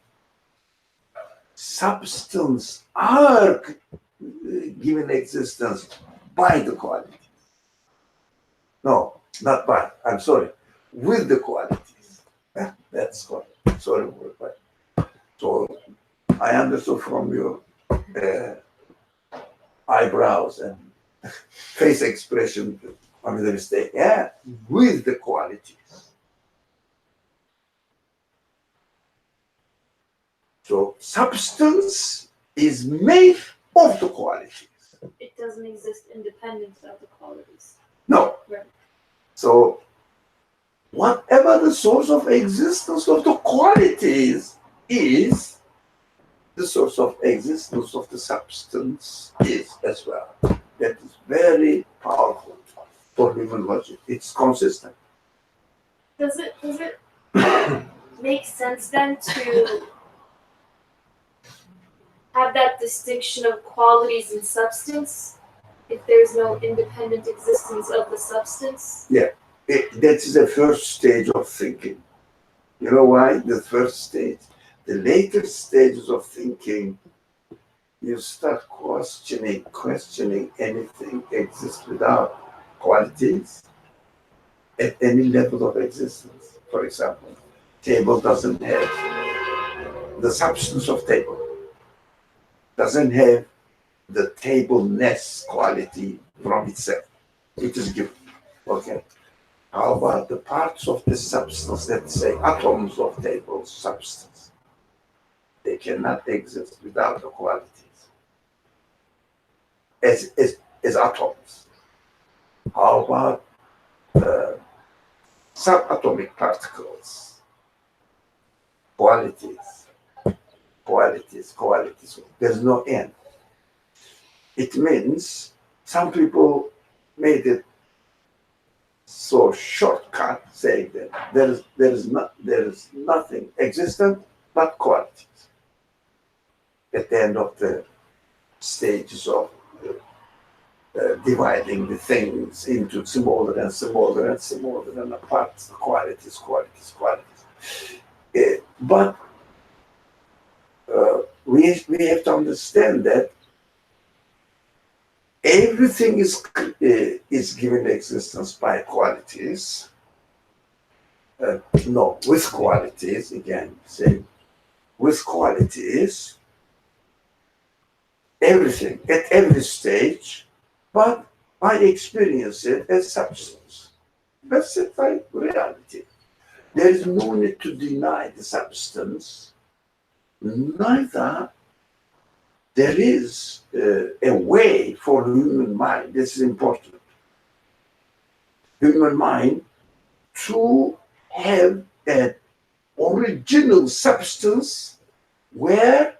Substance are given existence by the quality. No, not by. I'm sorry. With the qualities. That's correct. Sorry for that. So I understood from your eyebrows and face expression, I made a mistake. Yeah, with the qualities. So substance is made of the qualities. It doesn't exist independent of the qualities. No. Right. So whatever the source of existence of the qualities is, the source of existence of the substance is as well. That is very powerful for human logic. It's consistent. Does it make sense then to have that distinction of qualities and substance if there's no independent existence of the substance? That is the first stage of thinking. You know why? The first stage. The later stages of thinking, you start questioning anything exists without qualities at any level of existence. For example, table doesn't have the substance of table, doesn't have the table-ness quality from itself. It is given. Okay. How about the parts of the substance, let's say atoms of table substance? They cannot exist without the qualities as atoms. How about subatomic particles? Qualities. There's no end. It means some people made it so shortcut, saying that there is nothing existent but qualities. At the end of the stages of dividing the things into smaller and parts, qualities. But we have to understand that everything is given existence by qualities. With qualities, again, say, with qualities, everything at every stage, but I experience it as substance. That's it by reality. There is no need to deny the substance, neither there is a way for human mind, this is important, human mind to have an original substance where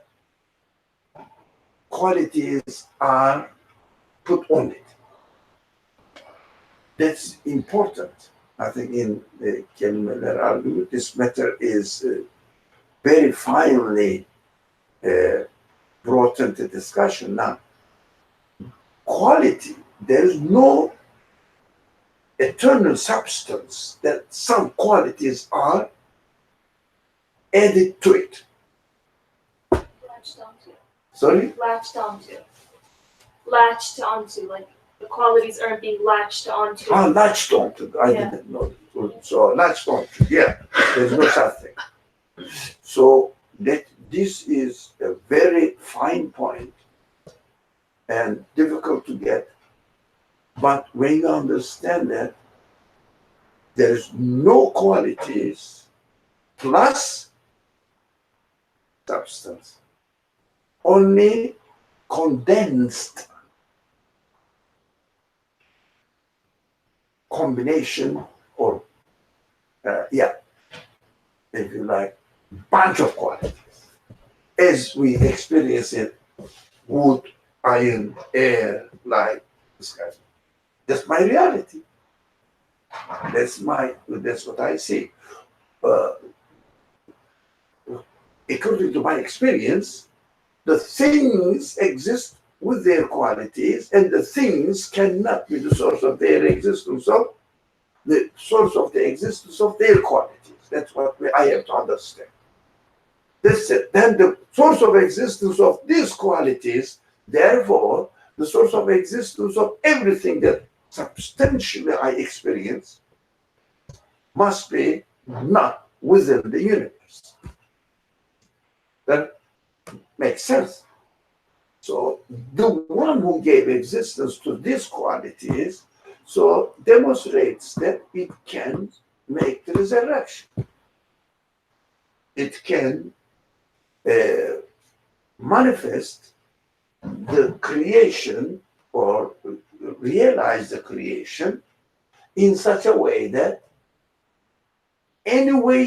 qualities are put on it. That's important. I think in the Kelimeler argument, this matter is very finely brought into discussion. Now, quality. There is no eternal substance that some qualities are added to it. Latched onto. Sorry? Latched onto. Latched onto, like the qualities aren't being latched onto. Latched onto. I Yeah. didn't know. So latched onto. Yeah, there's no such thing. So that this is a very fine point and difficult to get. But when you understand that there is no qualities plus substance, only condensed combination or if you like, bunch of qualities as we experience it: wood, iron, air, light, sky. That's my reality. That's what I see. According to my experience, the things exist with their qualities, and the things cannot be the source of their existence, of the source of the existence of their qualities. That's what I have to understand. That's it. Then the source of existence of these qualities, therefore, the source of existence of everything that substantially I experience must be not within the universe. That makes sense. So the one who gave existence to these qualities so demonstrates that it can make the resurrection. It can manifest the creation or realize the creation in such a way that any way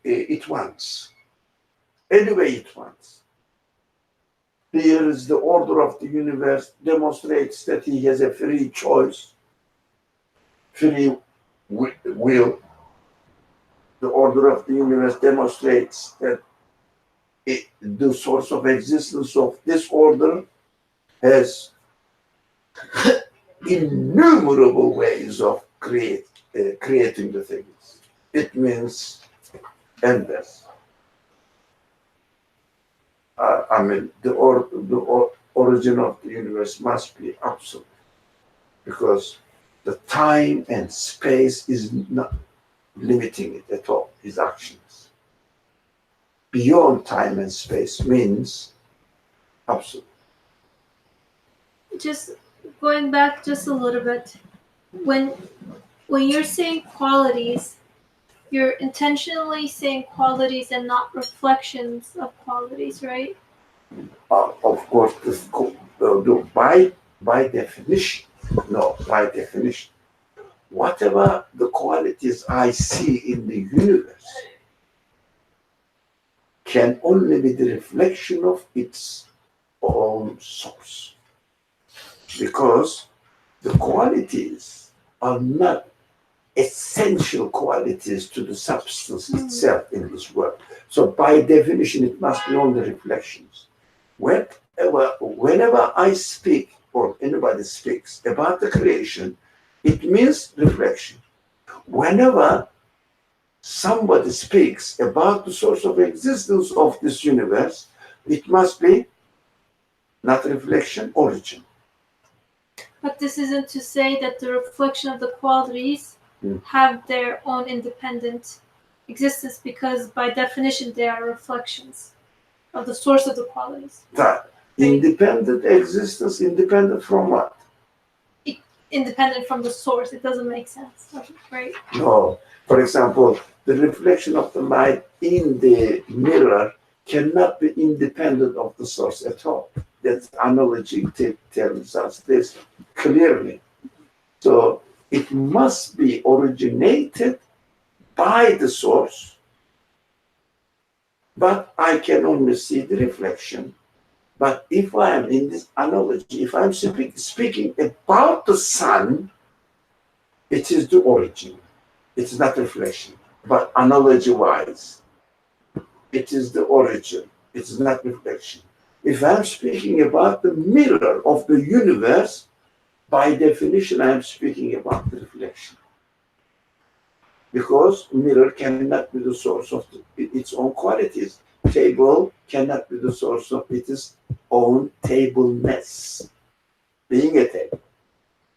it wants. Any way it wants. Here is the order of the universe, demonstrates that he has a free choice, free will. The order of the universe demonstrates that the source of existence of this order has innumerable ways of creating the things. It means endless. The origin of the universe must be absolute, because the time and space is not limiting it at all, his actions. Beyond time and space means absolute. Just going back just a little bit, when you're saying qualities, you're intentionally saying qualities and not reflections of qualities, right? Of course, by definition, whatever the qualities I see in the universe can only be the reflection of its own source. Because the qualities are not essential qualities to the substance itself in this world. So by definition, it must be only reflections. Whenever I speak or anybody speaks about the creation, it means reflection. Whenever somebody speaks about the source of existence of this universe, it must be not reflection, origin. But this isn't to say that the reflection of the qualities have their own independent existence, because by definition they are reflections of the source of the qualities. That independent existence, independent from what? Independent from the source. It doesn't make sense, right? No. For example, the reflection of the light in the mirror cannot be independent of the source at all. That analogy tells us this clearly. So it must be originated by the source, but I can only see the reflection. But if I am in this analogy, if I'm speaking about the sun, it is the origin. It's not reflection. But analogy-wise, it is the origin. It's not reflection. If I'm speaking about the mirror of the universe, By definition, I am speaking about the reflection. Because mirror cannot be the source of its own qualities. Table cannot be the source of its own tableness. Being a table.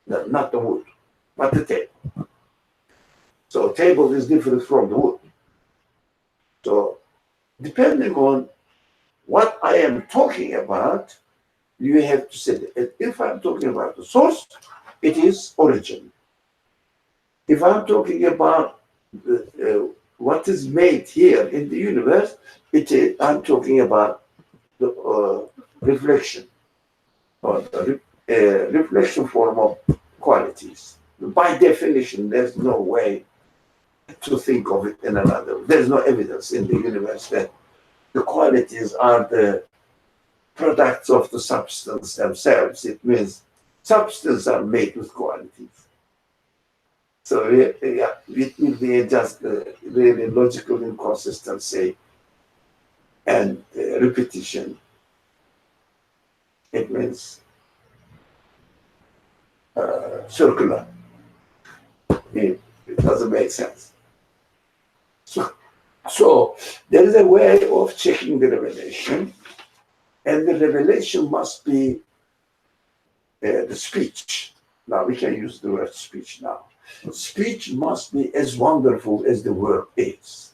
No, not the wood, but the table. So table is different from the wood. So depending on what I am talking about, you have to say that if I'm talking about the source, it is origin. If I'm talking about what is made here in the universe, I'm talking about the reflection, or the reflection form of qualities. By definition, there's no way to think of it in another. There's no evidence in the universe that the qualities are the products of the substance themselves. It means substances are made with qualities. So it will be just really logical inconsistency and repetition. It means circular. It doesn't make sense. So there is a way of checking the revelation, and the revelation must be the speech. Now we can use the word speech now. Speech must be as wonderful as the word is.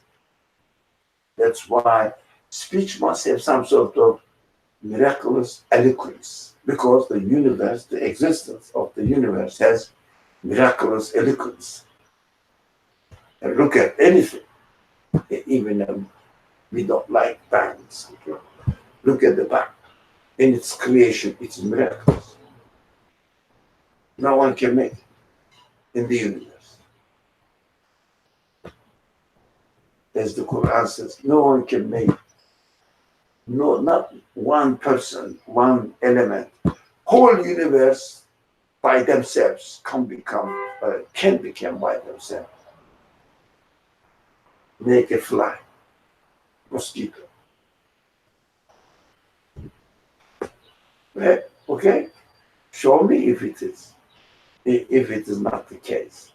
That's why speech must have some sort of miraculous eloquence, because the universe, the existence of the universe has miraculous eloquence. And look at anything, even we don't like banks. Look at the bank. In its creation, it's miraculous. No one can make it in the universe. As the Quran says, no one can make it. No, not one person, one element. Whole universe by themselves can become by themselves. Make a fly, mosquito. Okay? Show me if it is. If it is not the case.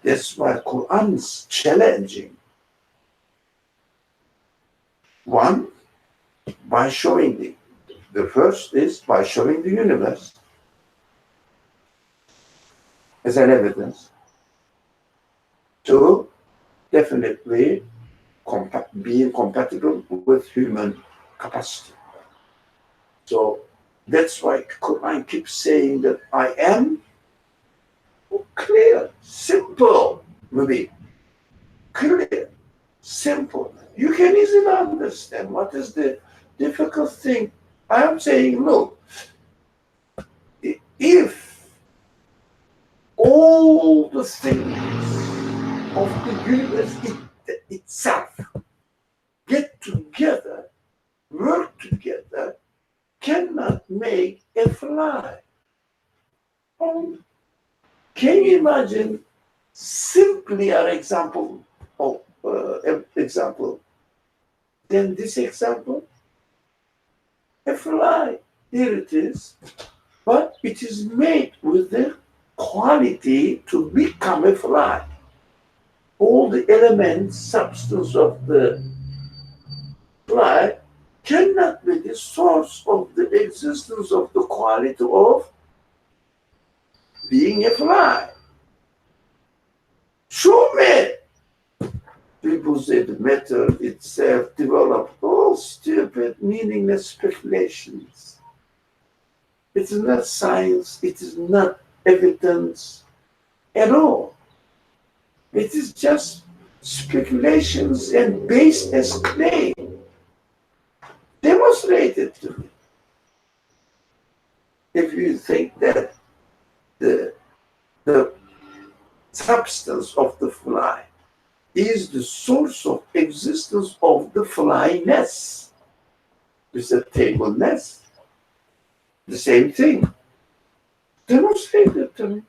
That's why Quran is challenging. One, by showing the first is by showing the universe as an evidence. Two, definitely being compatible with human capacity. So that's why Quran keeps saying that I am clear, simple, maybe clear, simple. You can easily understand what is the difficult thing. I am saying, look, if all the things of the universe itself get together, work together, cannot make a fly. Can you imagine simply an example of example? Then this example, a fly, here it is, but it is made with the quality to become a fly. All the elements, substance of the fly cannot be the source of the existence of the quality of being a fly. Show me. People say the matter itself developed all stupid, meaningless speculations. It is not science, it is not evidence at all. It is just speculations and baseless claim. Demonstrated to me. If you think that the substance of the fly is the source of existence of the flyness, it's a tableness, the same thing. Demonstrated to me.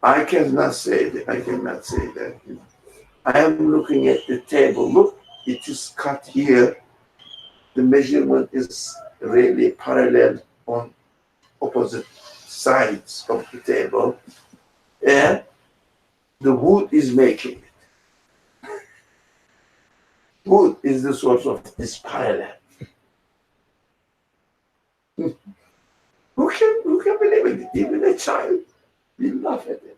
I cannot say that. I am looking at the table. Look, it is cut here. The measurement is really parallel on opposite sides of the table, and the wood is making it. Wood is the source of this parallel. Who can believe in it? Even a child will laugh at it.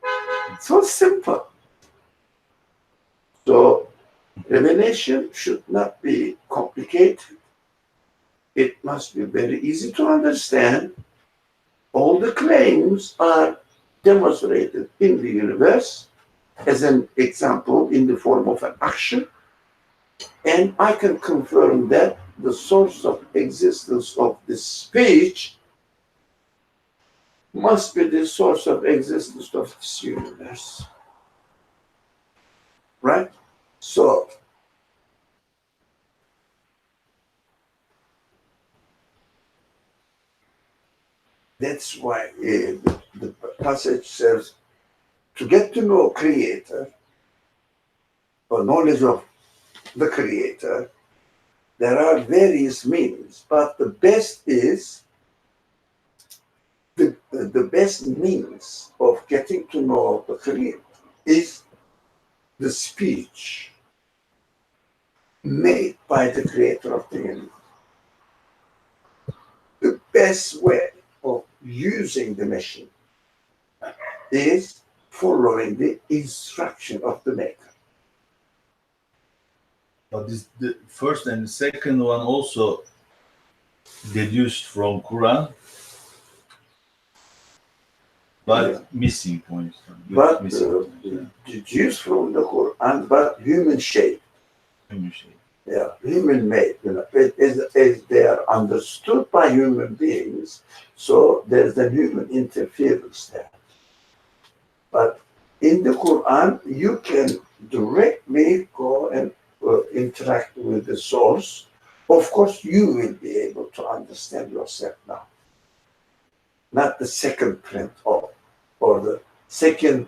It's so simple. So revelation should not be complicated. It must be very easy to understand. All the claims are demonstrated in the universe as an example in the form of an action. And I can confirm that the source of existence of this speech must be the source of existence of this universe. Right? So, that's why the passage says, to get to know Creator, or knowledge of the Creator, there are various means, but the best is the best means of getting to know the Creator is the speech made by the Creator of the universe. The best way of using the machine is following the instruction of the Maker. But this, the first and the second one also deduced from Quran, but Yeah. missing points. But Missing points, deduced from the Quran, but human shape. human shape. Yeah, human made, as they are understood by human beings, so there's a human interference there. But in the Quran, you can directly go and interact with the source. Of course, you will be able to understand yourself now. Not the second print or the second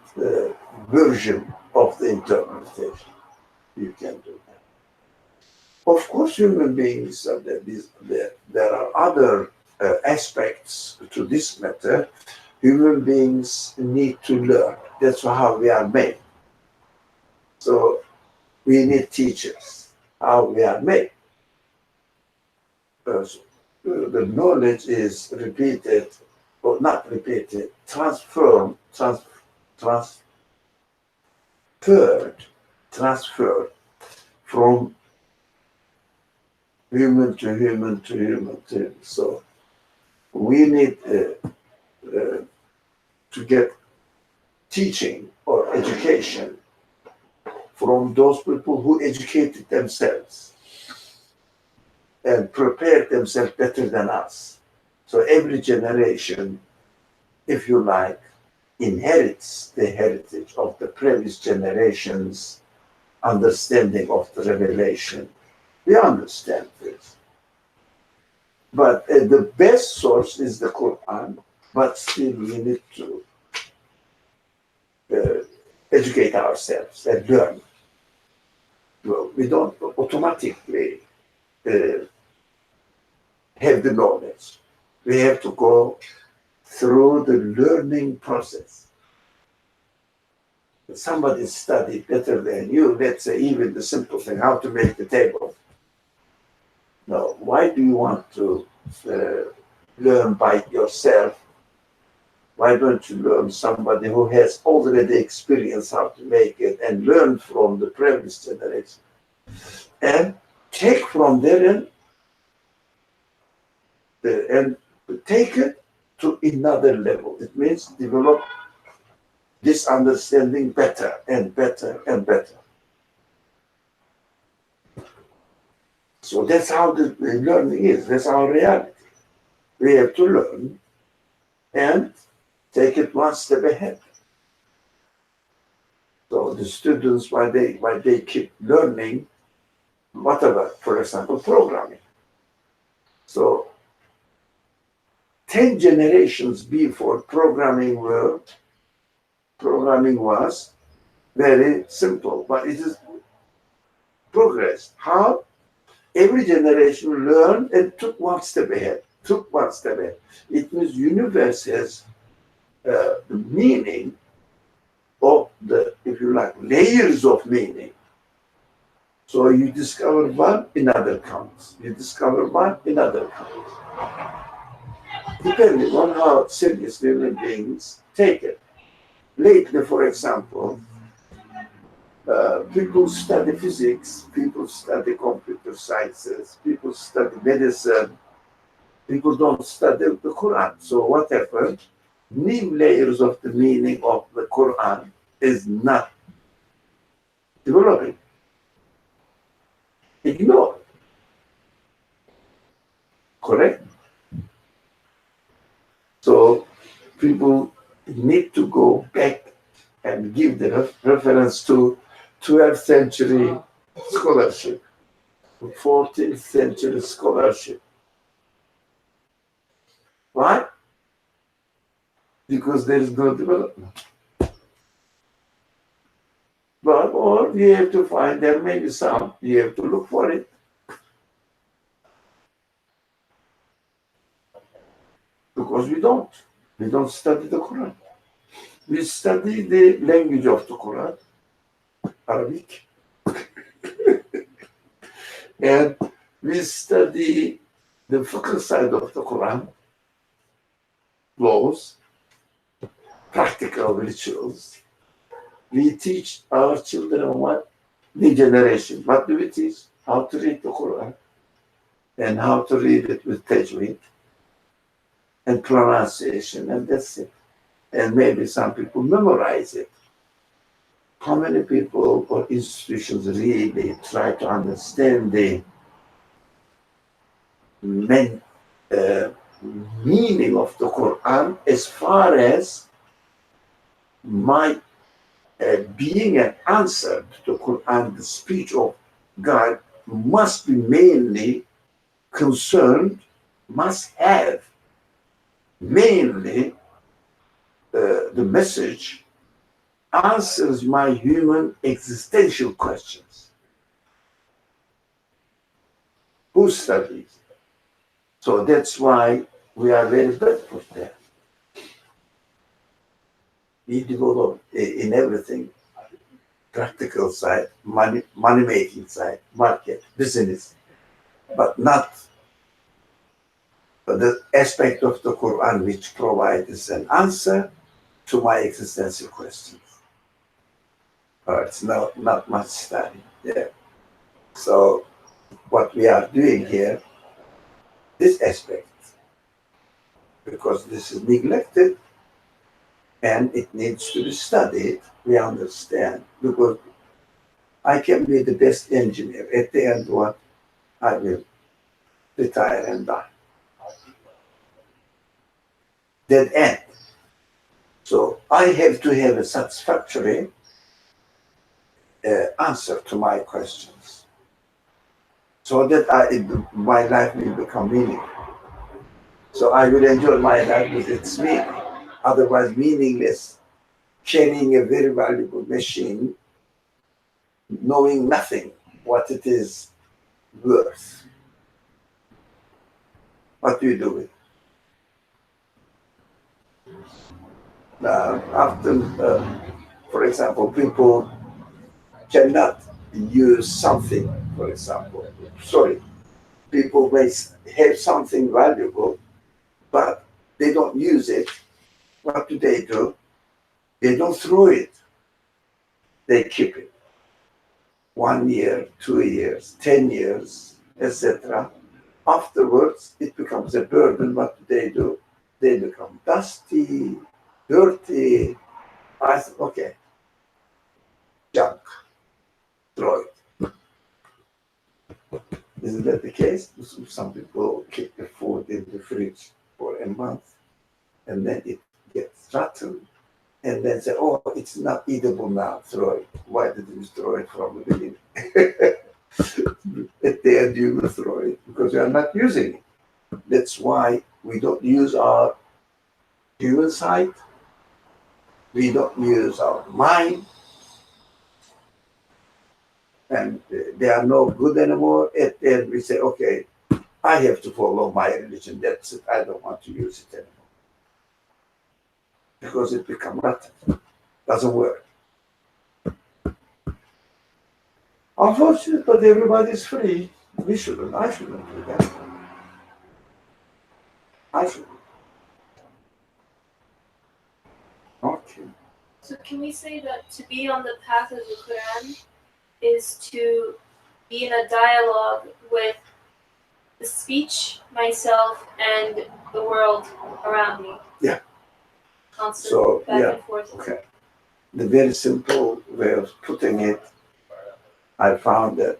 version of the interpretation. You can do that. Of course, human beings, there are other aspects to this matter. Human beings need to learn. That's how we are made. So we need teachers, how we are made. The knowledge is repeated, or not repeated, transferred from human to human to human to human. So we need to get teaching or education from those people who educated themselves and prepared themselves better than us. So every generation, if you like, inherits the heritage of the previous generation's understanding of the revelation. We understand this. But the best source is the Quran, but still we need to educate ourselves and learn. Well, we don't automatically have the knowledge. We have to go through the learning process. If somebody studied better than you, let's say even the simple thing, how to make the table. Now, why do you want to learn by yourself? Why don't you learn somebody who has already experienced how to make it and learn from the previous generation? And take from there and take it to another level. It means develop this understanding better and better and better. So that's how the learning is. That's our reality. We have to learn and take it one step ahead. So the students, why they keep learning, whatever, for example, programming. So 10 generations before programming was very simple, but it is progress. How? every generation learned and took one step ahead. Took one step ahead. It means universe has the meaning of the, if you like, layers of meaning. So you discover one, another comes. You discover one, another comes. Depending on how seriously human beings take it. Lately, for example, people study physics, people study computer sciences, people study medicine, people don't study the Quran. So what happened? New layers of the meaning of the Quran is not developing. Ignore. Correct? So people need to go back and give the reference to 12th century scholarship, 14th century scholarship. Why? Because there is no development. But, or you have to find, there may be some, you have to look for it. Because we don't study the Quran. We study the language of the Quran, Arabic. And we study the fiqh side of the Quran, laws, practical rituals. We teach our children what? The generation. What do we teach? How to read the Quran and how to read it with tajweed and pronunciation, and that's it. And maybe some people memorize it. How many people or institutions really try to understand the meaning of the Quran as far as my being an answer to the Quran, the speech of God must be mainly concerned, must have mainly the message answers my human existential questions. Who studies? So that's why we are very bad for that. We develop in everything, practical side, money making side, market, business, but not the aspect of the Quran which provides an answer to my existential questions. It's not much study. Yeah. So what we are doing here, this aspect, because this is neglected and it needs to be studied, we understand. Because I can be the best engineer. At the end, what? I will retire and die. Dead end. So I have to have a satisfactory answer to my questions, so that my life will become meaningful. So I will enjoy my life with its meaning. Otherwise, meaningless, carrying a very valuable machine, knowing nothing what it is worth. What do you do with it? Often, for example, people cannot use something, for example. People may have something valuable, but they don't use it. What do? They don't throw it. They keep it. 1 year, 2 years, 10 years, etc. Afterwards, it becomes a burden. What do? They become dusty, dirty. I said, okay, junk, throw it. Isn't that the case? Some people keep the food in the fridge for a month, and then it gets rotten, and then say, oh, it's not eatable now, throw it. Why did you throw it from the beginning? At the end, you will throw it because you are not using it. That's why we don't use our human side. We don't use our mind. and they are no good anymore, and then we say, okay, I have to follow my religion. That's it. I don't want to use it anymore because it becomes rotten. Doesn't work. Unfortunately, but everybody's free. We shouldn't. I shouldn't do that. I shouldn't. Okay. So can we say that to be on the path of the Quran is to be in a dialogue with the speech, myself, and the world around me? Yeah. Constant So, back yeah. and forth. Okay. The very simple way of putting it, I found that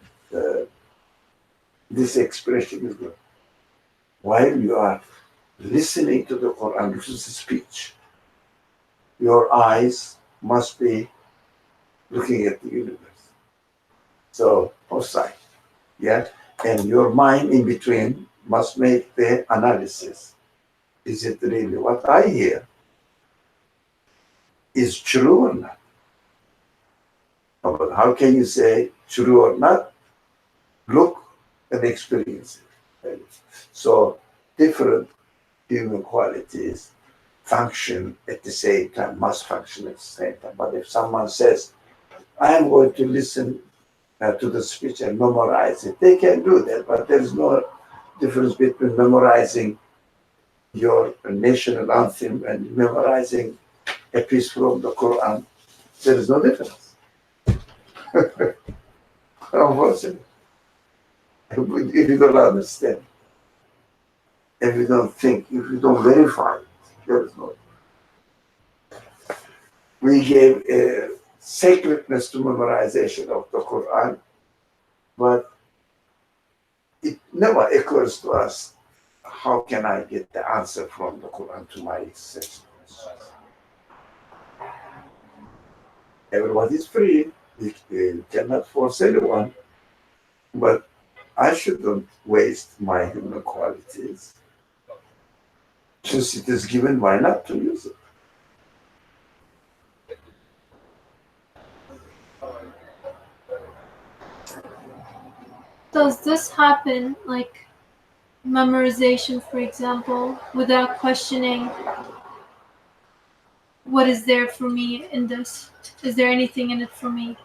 this expression is good. While you are listening to the Quran, which is a speech, your eyes must be looking at the universe. So, both sides, yeah? And your mind in between must make the analysis. Is it really what I hear is true or not? But how can you say true or not? Look and experience it. So different human qualities function at the same time, must function at the same time. But if someone says, I'm going to listen to the speech and memorize it, they can do that, but there's no difference between memorizing your national anthem and memorizing a piece from the Quran. There is no difference. Unfortunately, if you don't understand, if you don't think, if you don't verify it, there is no. We gave a sacredness to memorization of the Quran, but it never occurs to us, how can I get the answer from the Quran to my existence? Everybody is free. You cannot force anyone, but I shouldn't waste my human qualities. Since it is given, why not to use it? Does this happen, like memorization, for example, without questioning what is there for me in this? Is there anything in it for me?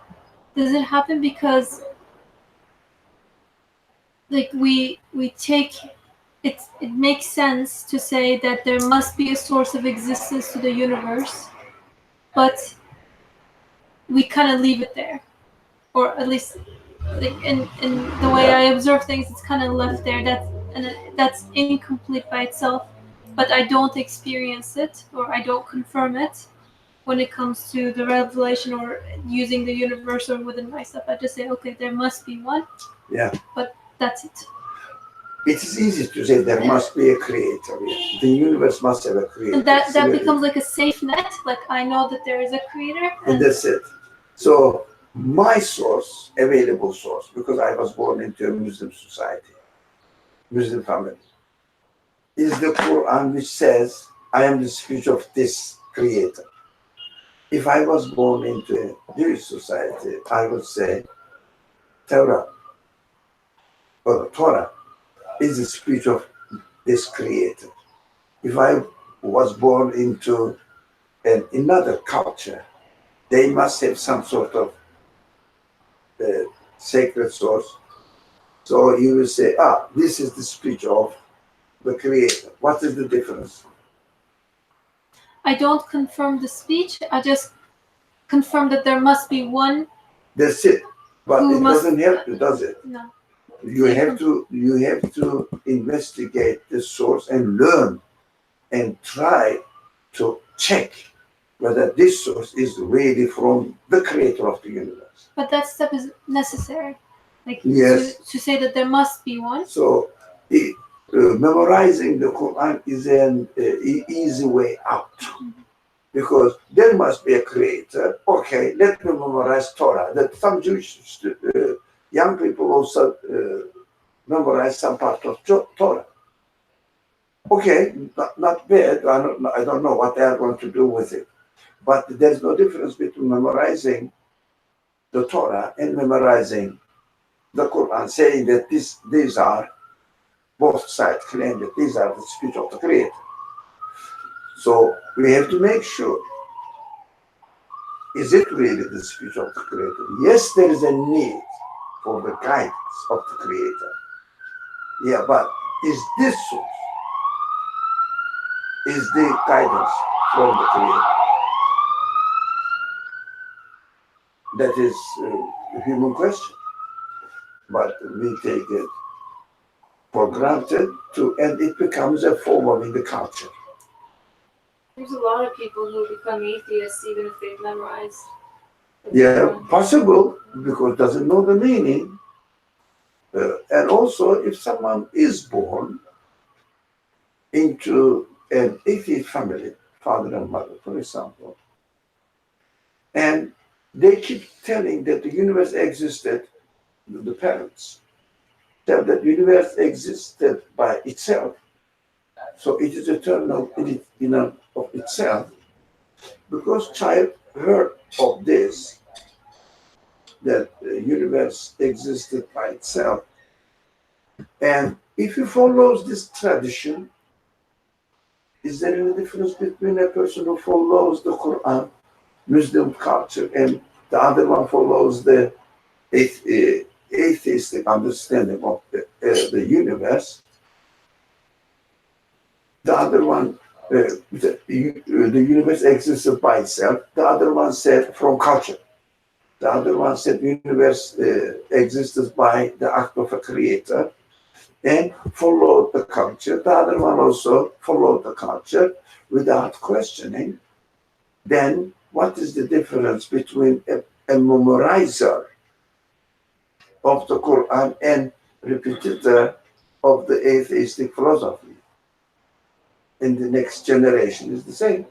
Does it happen because like we take it makes sense to say that there must be a source of existence to the universe, but we kind of leave it there, or at least like in the way I observe things, it's kind of left there. That's incomplete by itself, but I don't experience it or I don't confirm it when it comes to the revelation or using the universe or within myself. I just say, okay, there must be one. Yeah. But that's it. It is easy to say there must be a creator. The universe must have a creator. And that becomes like a safe net. Like I know that there is a creator. And that's it. So my source, available source, because I was born into a Muslim society, Muslim family, is the Quran, which says, I am the speech of this creator. If I was born into a Jewish society, I would say Torah, or the Torah, is the speech of this creator. If I was born into another culture, they must have some sort of sacred source. So you will say, this is the speech of the creator. What is the difference? I don't confirm the speech. I just confirm that there must be one. That's it. But it doesn't help you, does it? No. You have to investigate the source and learn and try to check whether this source is really from the creator of the universe. But that step is necessary. Like yes. to say that there must be one. So memorizing the Quran is an easy way out. Because there must be a creator. Okay, let me memorize Torah. That some Jewish young people also memorize some part of Torah. Okay, not bad. I don't know what they are going to do with it. But there's no difference between memorizing the Torah and memorizing the Quran, saying that these are, both sides claim that these are the speech of the Creator. So we have to make sure, is it really the speech of the Creator? Yes, there is a need for the guidance of the Creator. Yeah, but is this source, is the guidance from the Creator? That is a human question. But we take it for granted and it becomes a form in the culture. There's a lot of people who become atheists even if they've memorized. Yeah, possible, because doesn't know the meaning. And also, if someone is born into an atheist family, father and mother, for example, and they keep telling that the universe existed, the parents tell that the universe existed by itself, so it is eternal in of itself, because child heard of this, that the universe existed by itself. And if he follows this tradition, is there any difference between a person who follows the Quran, Muslim culture, and the other one follows the atheistic understanding of the universe? The other one, the universe existed by itself. The other one said from culture. The other one said the universe existed by the act of a creator and followed the culture. The other one also followed the culture without questioning. Then what is the difference between a memorizer of the Quran and repetitor of the atheistic philosophy? In the next generation is the same.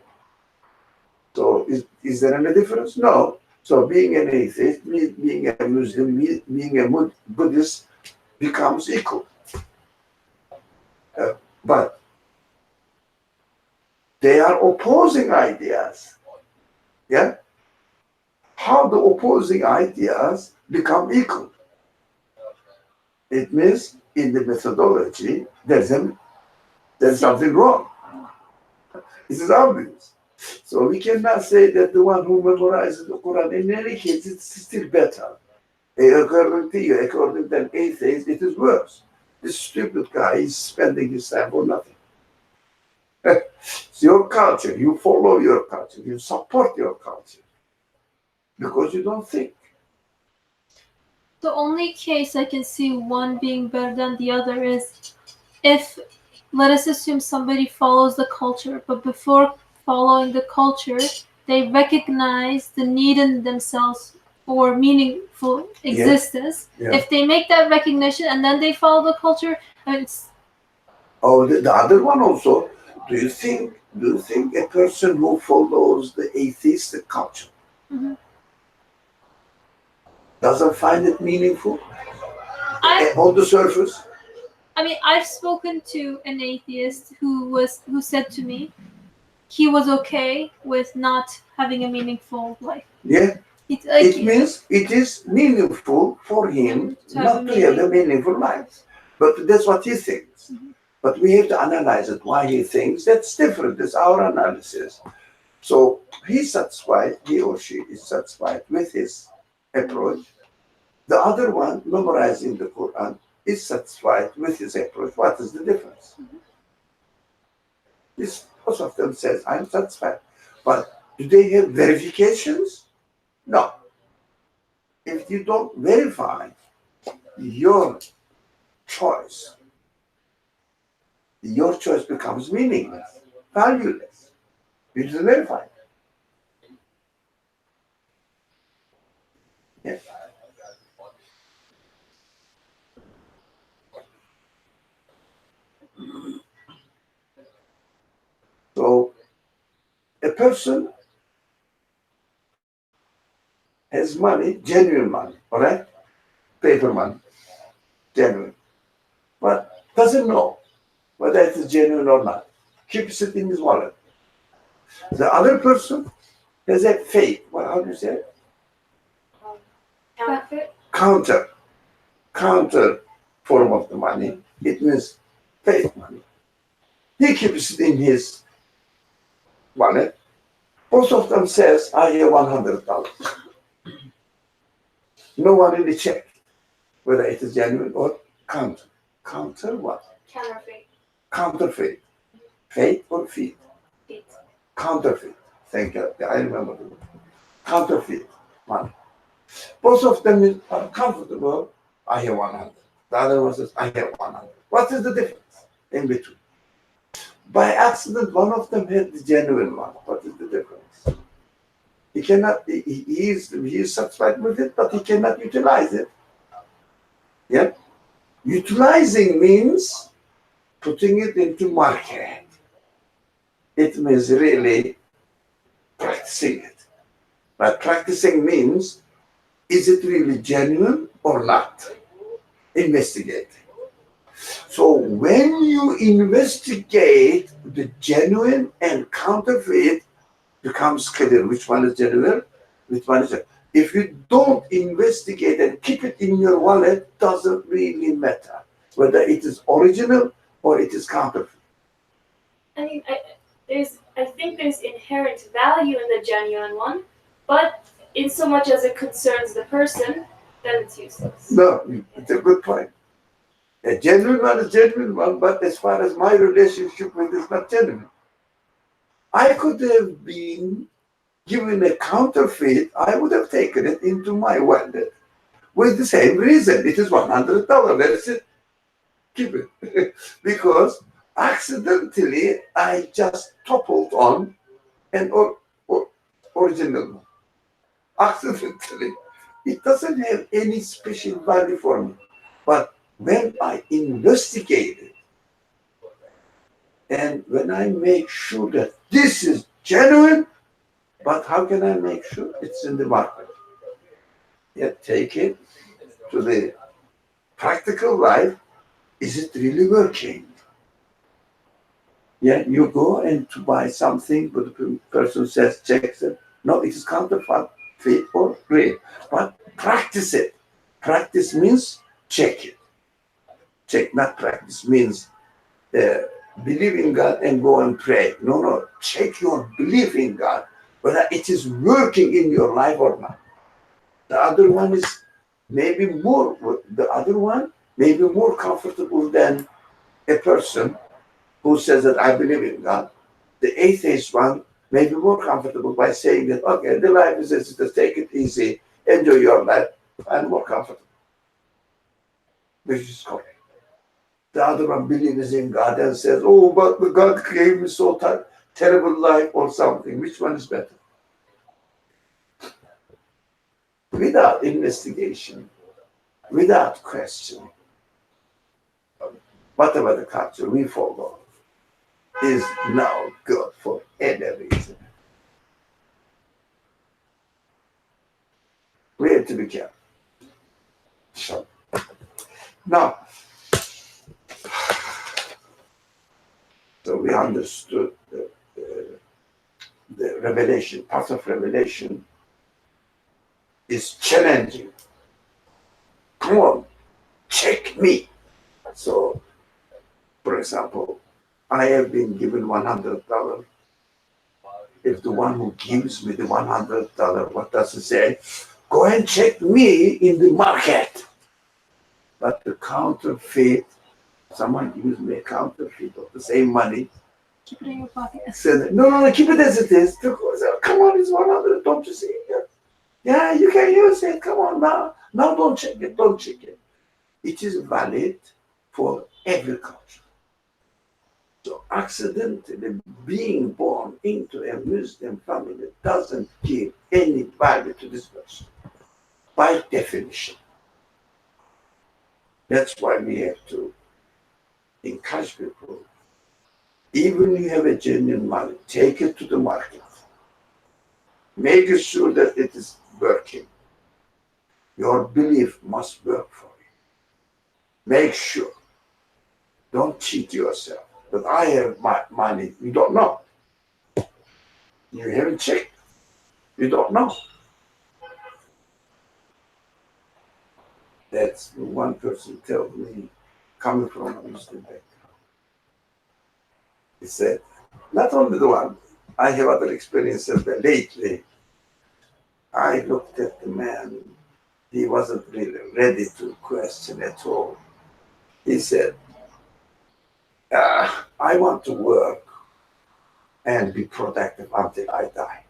So is there any difference? No. So being an atheist, being a Muslim, being a Buddhist becomes equal. But they are opposing ideas. Yeah? How the opposing ideas become equal? It means in the methodology, there's something wrong. This is obvious. So we cannot say that the one who memorizes the Quran, in any case, it's still better. According to you, according to an atheist, it is worse. This stupid guy is spending his time for nothing. It's your culture. You follow your culture. You support your culture. Because you don't think. The only case I can see one being better than the other is if, let us assume somebody follows the culture, but before following the culture, they recognize the need in themselves for meaningful existence. Yeah. If they make that recognition and then they follow the culture, it's... Oh, the other one also, do you think a person who follows the atheistic culture doesn't find it meaningful on the surface? I mean, I've spoken to an atheist who said to me he was okay with not having a meaningful life. Yeah. It means it is meaningful for him not to have a meaningful life. But that's what he thinks. But we have to analyze it, why he thinks. That's different. That's our analysis. So he's satisfied, he or she is satisfied with his approach. The other one, memorizing the Quran, is satisfied with his approach. What is the difference? Most of them says, I'm satisfied. But do they have verifications? No. If you don't verify your choice becomes meaningless, valueless. You just verify. Yeah. So a person has money, genuine money, all right? Paper money, genuine. But doesn't know whether it is genuine or not. Keeps it in his wallet. The other person has a fake, how do you say it? counter form of the money. It means faith money. He keeps it in his wallet. Both of them says, I have $100. No one really checked whether it is genuine or counter. Counter what? Counterfeit. Counterfeit. Faith or feet? Feet. Counterfeit. Thank you. I remember the word. Counterfeit money. Both of them are comfortable. I have 100. The other one says, I have 100. What is the difference in between? By accident, one of them had the genuine one. What is the difference? He cannot, he is satisfied with it, but he cannot utilize it. Yeah? Utilizing means putting it into market. It means really practicing it. But practicing means, is it really genuine or not? Investigating. So when you investigate the genuine and counterfeit, becomes clear which one is genuine, which one is. If you don't investigate and keep it in your wallet, doesn't really matter whether it is original or it is counterfeit. I mean, I think there's inherent value in the genuine one, but in so much as it concerns the person, then it's useless. No, it's a good point. A genuine one is genuine one, but as far as my relationship with it is not genuine. I could have been given a counterfeit, I would have taken it into my wallet with the same reason. It is $100. That's it. Keep it. Because accidentally I just toppled on an original one. Accidentally. It doesn't have any special value for me. But when I investigate it, and when I make sure that this is genuine, but how can I make sure it's in the market? Yet take it to the practical life. Is it really working? Yeah, you go and to buy something, but the person says, checks it. No, it is counterfeit or real. But practice it. Practice means check it. Check, not practice means believe in God and go and pray. No. Check your belief in God, whether it is working in your life or not. The other one is maybe more comfortable than a person who says that I believe in God. The atheist one may be more comfortable by saying that, okay, the life is this, just take it easy, enjoy your life. I'm more comfortable. Which is correct. The other one believes in God and says, oh, but God gave me so terrible life or something. Which one is better? Without investigation, without questioning, whatever the culture we follow is now good for any reason. We have to be careful. So, now, so we understood the revelation, part of revelation is challenging. Come on, check me. So, for example, I have been given $100. If the one who gives me the $100, what does it say? Go and check me in the market. But the counterfeit, someone gives me a counterfeit of the same money. Keep it in your pocket. Said, no, keep it as it is. Come on, it's 100. Don't you see it? Yeah, you can use it. Come on now. Now don't check it. Don't check it. It is valid for every culture. So accidentally being born into a Muslim family doesn't give any value to this person, by definition. That's why we have to encourage people. Even if you have a genuine money, take it to the market. Make sure that it is working. Your belief must work for you. Make sure. Don't cheat yourself. But I have my money. You don't know. You haven't checked. You don't know. That's one person told me, coming from a Muslim background. He said, not only the one, I have other experiences, but lately I looked at the man, he wasn't really ready to question at all. He said, I want to work and be productive until I die.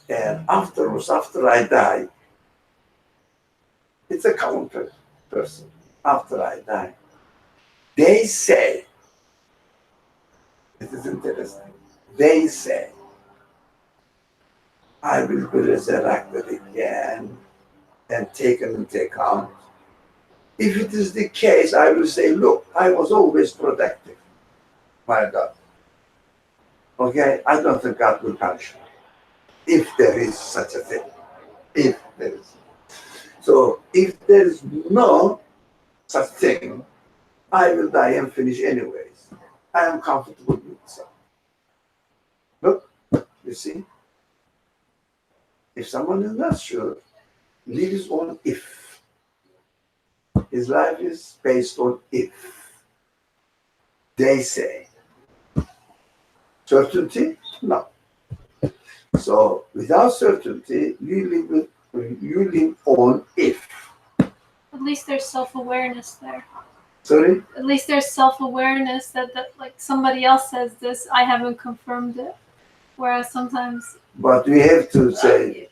And afterwards, after I die, it's a common person. After I die, they say, it is interesting, they say, I will be resurrected again and taken into account. If it is the case, I will say, look, I was always productive, my God. Okay, I don't think God will punish me, if there is such a thing. If there is. So if there is no such thing, I will die and finish anyways. I am comfortable with it. Look, you see, if someone is not sure, lives on if. His life is based on if. They say. Certainty? No. So without certainty, you live on if. At least there's self-awareness there. Sorry? At least there's self-awareness that like somebody else says this, I haven't confirmed it. Whereas sometimes, But we have to say,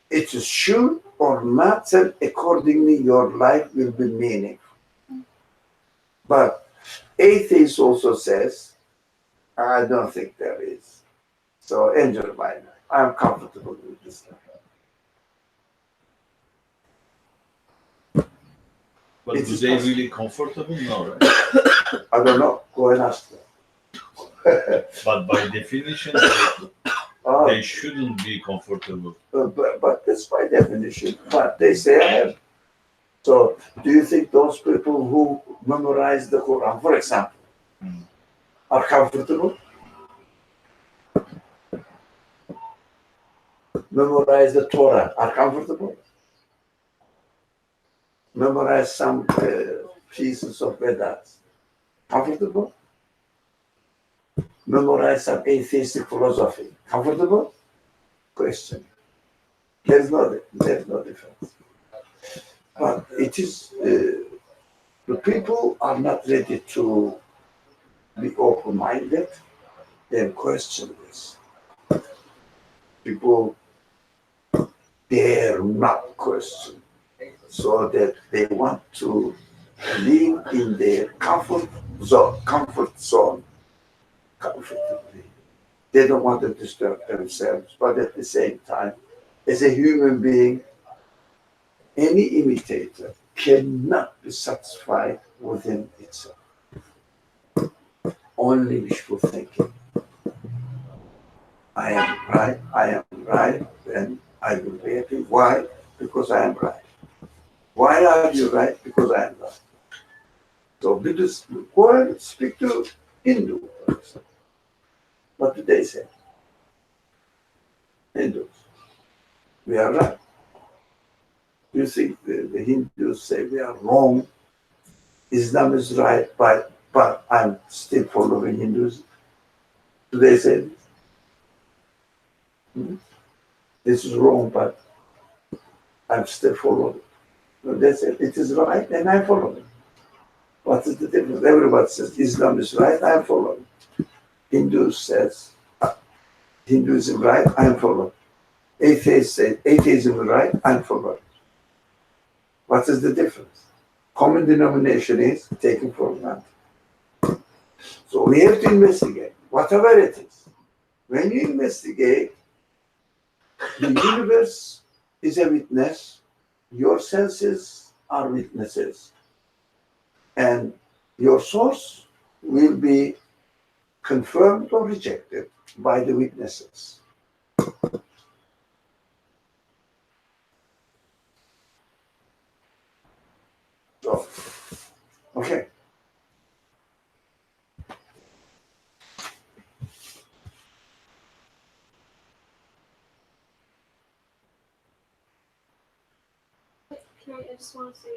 it is should or not, and accordingly your life will be meaningful. But atheist also says, I don't think there is. So enjoy my life. I'm comfortable with this life. But It do is they possible. really comfortable? No, right? I don't know. Go and ask them. But by definition, they shouldn't be comfortable. But that's by definition. But they say I am. So do you think those people who memorize the Quran, for example, are comfortable? Memorize the Torah, are comfortable? Memorize some pieces of Vedas, comfortable? Memorize some atheistic philosophy, comfortable? Question. There's no difference. But it is, the people are not ready to be open-minded and question this. People dare not question, so that they want to live in their comfort zone, comfortably. They don't want to disturb themselves, but at the same time, as a human being, any imitator cannot be satisfied within itself. Only wishful thinking. I am right, then I will be happy. Why? Because I am right. Why are you right? Because I am right. So Buddhists go and speak to Hindu, for example. What do they say? Hindus. We are right. You think the Hindus say we are wrong? Islam is right, but I'm still following Hindus. Do they say this? This is wrong, but I'm still following. No, they say it is right and I follow it. What is the difference? Everybody says Islam is right, I am following. Hindu says Hinduism right, I am following. Atheists say atheism is right, I am following. What is the difference? Common denomination is taken for granted. So we have to investigate, whatever it is. When you investigate, the universe is a witness, your senses are witnesses, and your source will be confirmed or rejected by the witnesses. So, okay. I just want to say,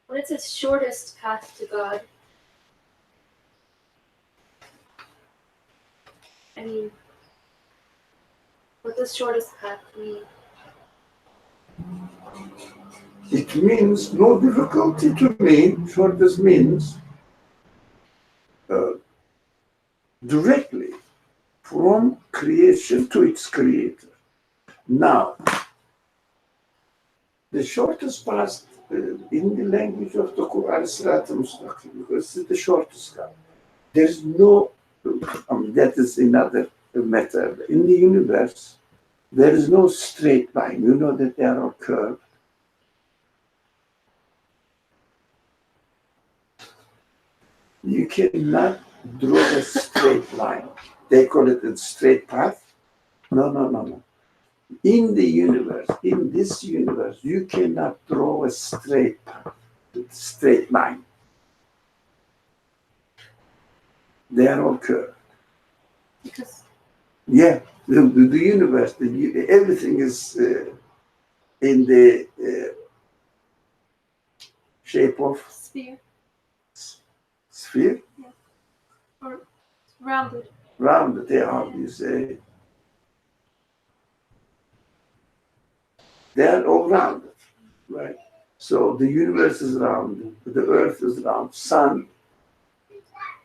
when it says shortest path to God, I mean, what does shortest path mean? It means no difficulty to me. Shortest means directly from creation to its creator. Now, the shortest path in the language of the Quran is Sirat al-Mustaqim, because it's the shortest path. There's no, that is another matter. In the universe, there is no straight line. You know that they are all curved. You cannot draw a straight line. They call it a straight path. No. In the universe, in this universe, you cannot draw a straight path, straight line. They are all curved. Because Yeah, the universe, everything is in the shape of sphere, or rounded. rounded. They are, you say, they are all rounded, right? So the universe is round, the earth is round, sun,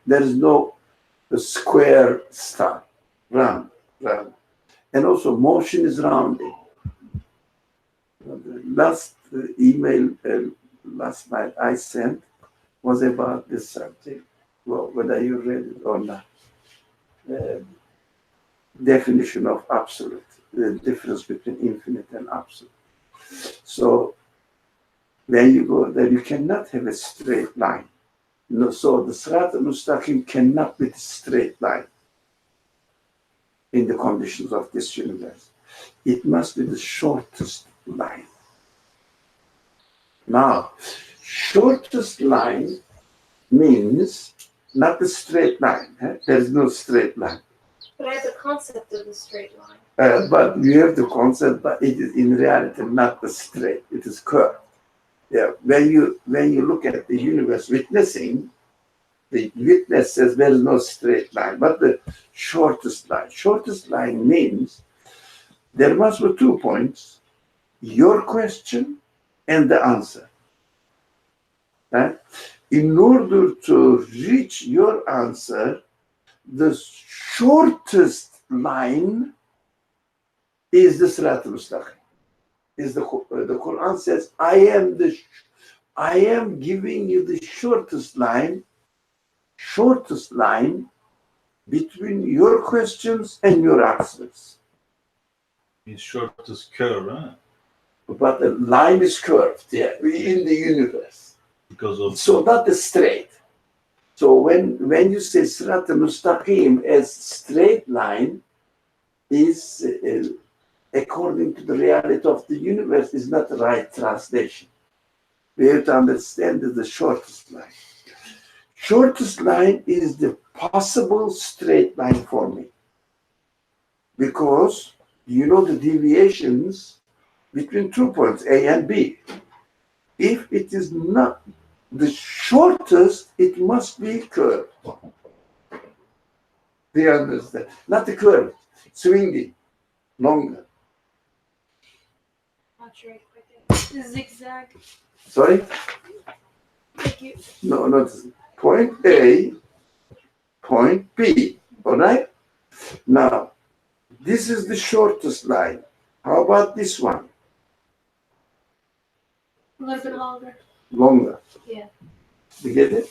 there is no square star, round. And also motion is rounding. The last email last night I sent was about this subject. Well, whether you read it or not. Definition of absolute, the difference between infinite and absolute. So when you go there, you cannot have a straight line. No, so the Sirat al-Mustaqim cannot be a straight line in the conditions of this universe. It must be the shortest line. Now, shortest line means not the straight line. There is no straight line. But I have the concept of the straight line. But you have the concept, but it is in reality not the straight. It is curved. Yeah. When you look at the universe witnessing, the witness says there is no straight line, but the shortest line. Shortest line means there must be 2 points: your question and the answer. Right? In order to reach your answer, the shortest line is the Sirat al-Mustaqim. Is the Quran says, I am giving you the shortest line between your questions and your answers. It's shortest curve, huh? But the line is curved, yeah, in the universe. Because of So not the straight. So when you say Sirat al-Mustaqim as straight line is according to the reality of the universe is not the right translation. We have to understand that the shortest line. Shortest line is the possible straight line for me. Because you know the deviations between 2 points, A and B. If it is not the shortest, it must be curved. Do you understand? Not the curve, swinging, longer. Not sure if I get zigzag. Sorry? Thank you. No, not point A, point B. All right? Now, this is the shortest line. How about this one? A little bit longer. Longer. Yeah. You get it?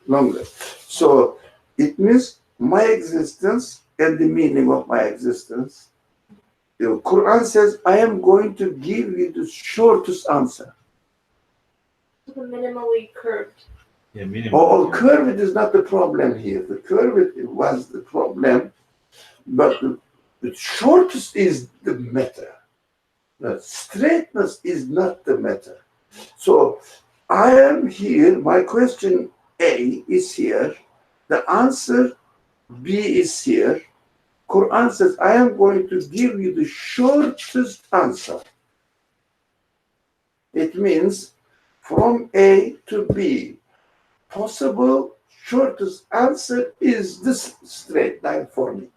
Longer. So it means my existence and the meaning of my existence. The Quran says, I am going to give you the shortest answer. The minimally curved. yeah, minimum. Oh, curved is not the problem here. The curved was the problem, but the shortest is the matter. The straightness is not the matter. So I am here, my question A is here, the answer B is here. Quran says, I am going to give you the shortest answer. It means from A to B. Possible shortest answer is this straight line for me.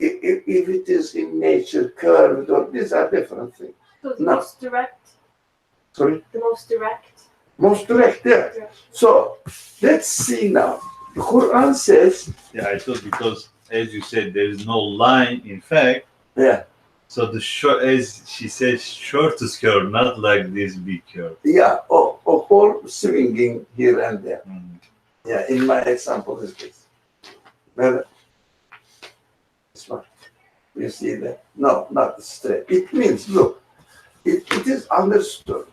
If it is in nature curved, or these are different things. So the No. most direct. Sorry? The most direct. Most direct, yeah. direction. So let's see now. The Quran says, Yeah, I thought because, as you said, there is no line. In fact, yeah, so the short, as she said, shortest curve, not like this big curve. yeah, or swinging here and there. Mm. Yeah, in my example is this. Well, this one. You see that? No, not straight. It means, look, it is understood.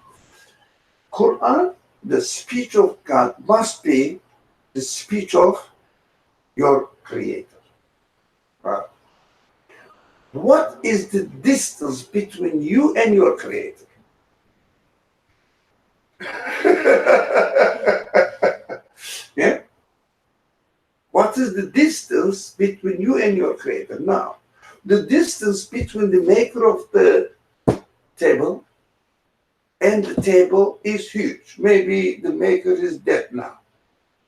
Quran, the speech of God must be the speech of your creator. What is the distance between you and your creator? Yeah? What is the distance between you and your creator? Now, the distance between the maker of the table and the table is huge. Maybe the maker is dead now,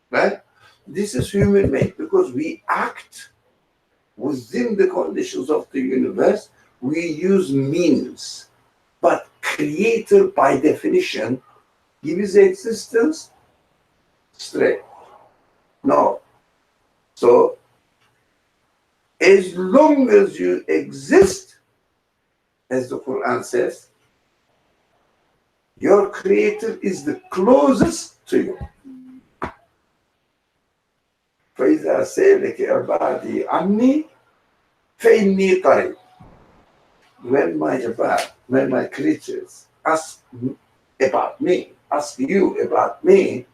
right? This is human made because we act within the conditions of the universe. We use means, but creator by definition gives existence straight. No. So as long as you exist, as the Quran says, your creator is the closest to you. فإذا سألك عبادي عني فإني قريب. When my creatures ask about me, ask you about me,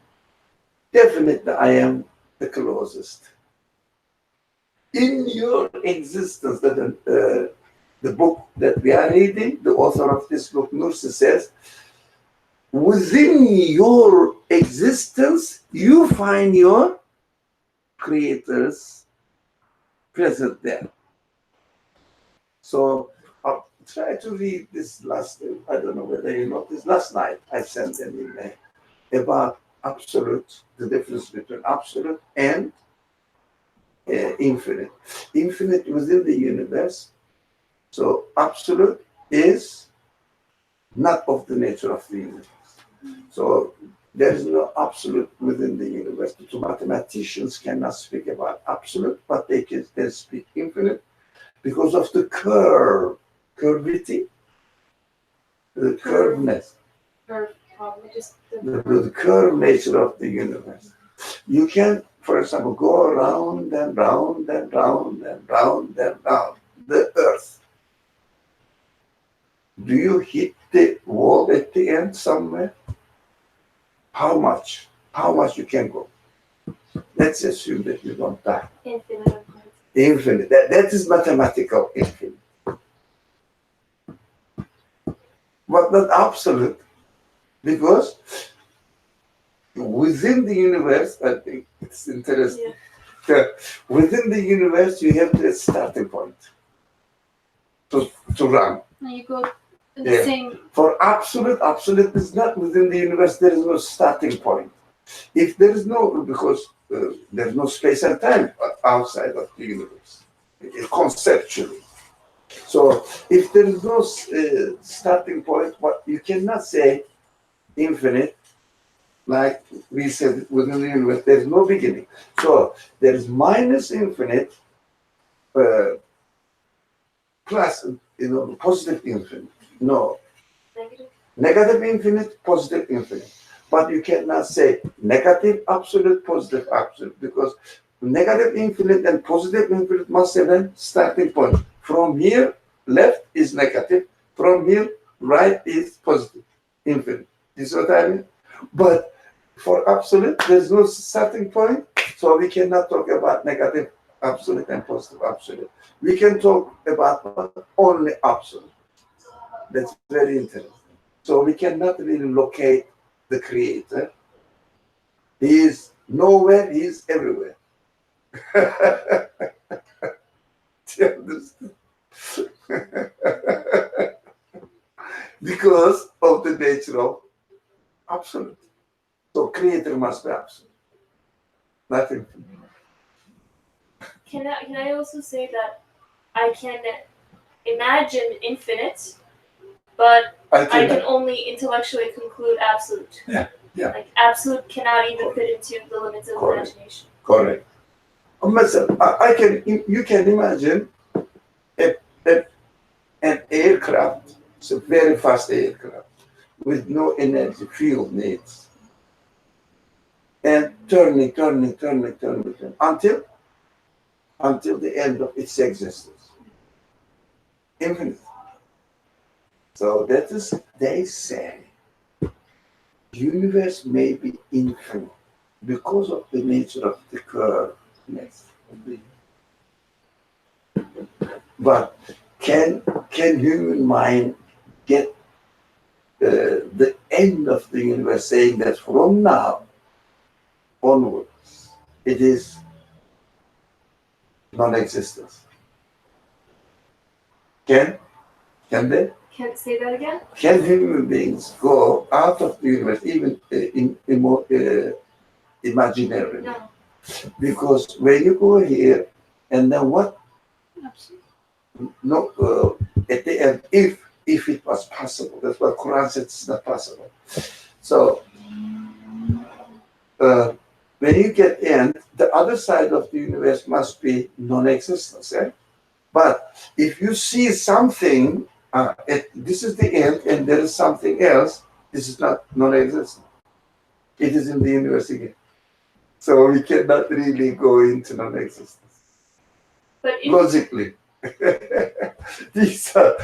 definitely I am the closest. In your existence, the book that we are reading, the author of this book, Nursi, says, within your existence, you find your creators present there. So I'll try to read this last, I don't know whether you noticed, last night I sent an email about absolute, the difference between absolute and infinite. Infinite within the universe. So absolute is not of the nature of the universe. So there is no absolute within the universe. So mathematicians cannot speak about absolute, but they can speak infinite because of the curvity, the curvedness, Probably just the curved nature of the universe. You can, for example, go around and round and round and round and round the earth. Do you hit the wall at the end somewhere? How much? How much you can go? Let's assume that you don't die. infinite. Infinite. That is mathematical infinite. But not absolute, because within the universe, I think it's interesting. Yeah. Within the universe, you have the starting point to run. And you go in the Yeah. same. For absolute is not within the universe. There is no starting point. If there is no, because there is no space and time outside of the universe, conceptually. So if there is no starting point, what you cannot say infinite, like we said within the universe, there is no beginning. So there is minus infinite plus, positive infinite. No. Negative. Negative infinite, positive infinite. But you cannot say negative absolute, positive absolute, because negative infinite and positive infinite must have a starting point. From here, left is negative. From here, right is positive, infinite. You see what I mean? But for absolute, there's no starting point, so we cannot talk about negative absolute and positive absolute. We can talk about only absolute. That's very interesting. So we cannot really locate the creator. He is nowhere, he is everywhere. Do you understand? Because of the nature of absolute. So creator must be absolute. Nothing. Can I also say that I can imagine infinite, but I can only intellectually conclude absolute. Yeah. Like absolute cannot even fit into the limits of Correct. imagination. Correct. You can imagine an aircraft. It's a very fast aircraft with no energy, fuel needs, and turning until the end of its existence. Infinite. So that is, they say, universe may be infinite because of the nature of the curveness. But can human mind get the end of the universe, saying that from now onwards it is non-existence? Can they? Can't say that again? Can human beings go out of the universe, even imaginarily? No. Because when you go here, and then what? Absolutely. No, at the end, if it was possible, that's what Quran says it's not possible. So when you get in, the other side of the universe must be non-existence. Eh? But if you see something, this is the end, and there is something else, this is not non-existent. It is in the universe again. So we cannot really go into non-existence. But Logically. These are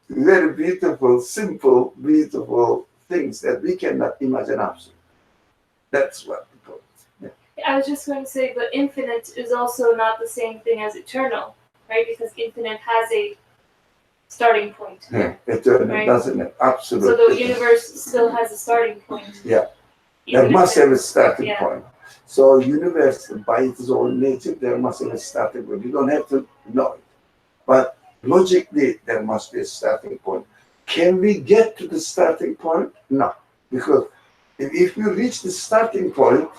very beautiful, simple, beautiful things that we cannot imagine absolutely. That's what the point. Yeah. I was just going to say, but infinite is also not the same thing as eternal, right? Because infinite has a starting point. Yeah, eternal, Right. doesn't it? Absolutely. So the universe still has a starting point. Yeah. Even There if must have a starting yeah. point. So universe, by its own nature, there must have a starting point. You don't have to know it. But logically, there must be a starting point. Can we get to the starting point? No. Because if you reach the starting point,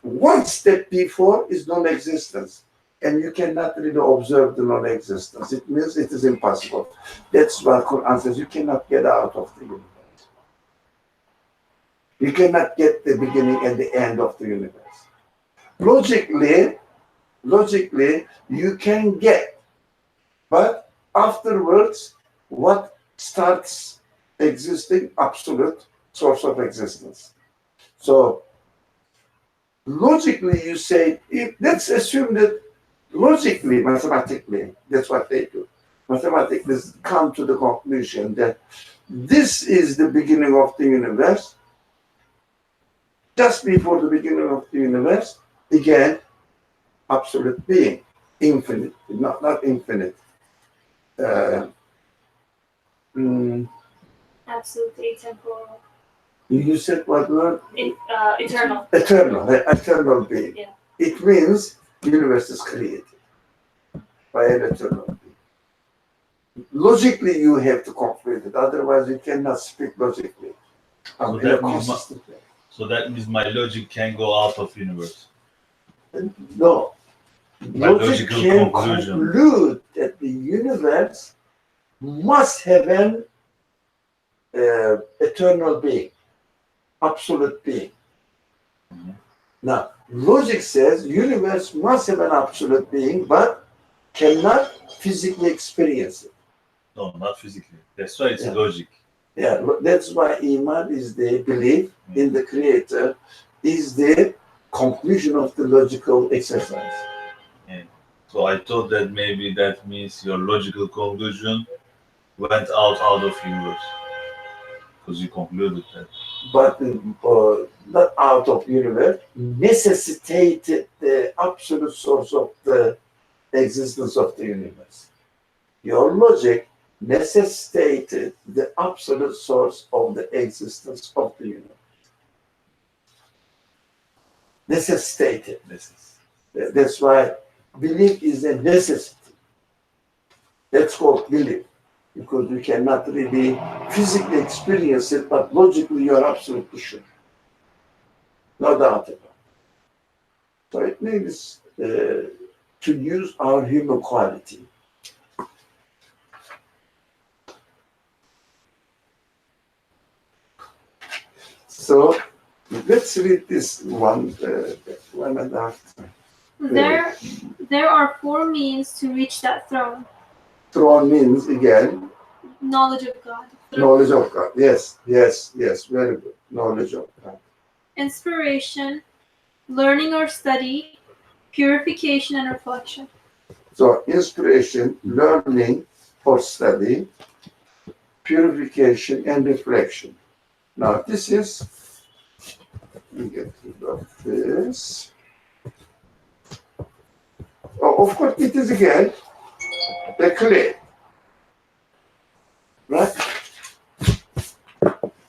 one step before is non-existence. And you cannot really observe the non-existence. It means it is impossible. That's what Quran says. You cannot get out of the universe. You cannot get the beginning and the end of the universe. Logically, you can get. But afterwards, what starts existing? Absolute source of existence. So, logically, you say, let's assume that logically, mathematically, that's what they do. Mathematically, come to the conclusion that this is the beginning of the universe. Just before the beginning of the universe, again, absolute being, infinite, not infinite. Absolutely temporal. You said what word? Eternal. Eternal being. Yeah. It means universe is created by an eternal being. Logically, you have to conclude it. Otherwise, you cannot speak logically. So In a consistent way. So that means my logic can go out of universe. No. My Logic logical can conclusion. conclude that the universe must have an eternal being, absolute being. Mm-hmm. Now, logic says universe must have an absolute being, but cannot physically experience it. No, not physically. That's why it's Yeah. logic. Yeah, that's why Iman is the belief in the Creator, is the conclusion of the logical exercise. So I thought that maybe that means your logical conclusion went out of universe. Because you concluded that. But not out of universe, necessitated the absolute source of the existence of the universe. Your logic necessitated the absolute source of the existence of the universe. Necessitated. That's why belief is a necessity. That's called belief. because you cannot really physically experience it, but logically you are absolutely sure. No doubt about it. So it means to use our human quality. So let's read this one and a half. There are 4 means to reach that throne. Throne means, again, Knowledge of God. knowledge of God. Yes, very good. Knowledge of God. Inspiration, learning or study, purification and reflection. So inspiration, learning or study, purification and reflection. Now this is, we get rid of this. Oh, of course, it is again the clay, right?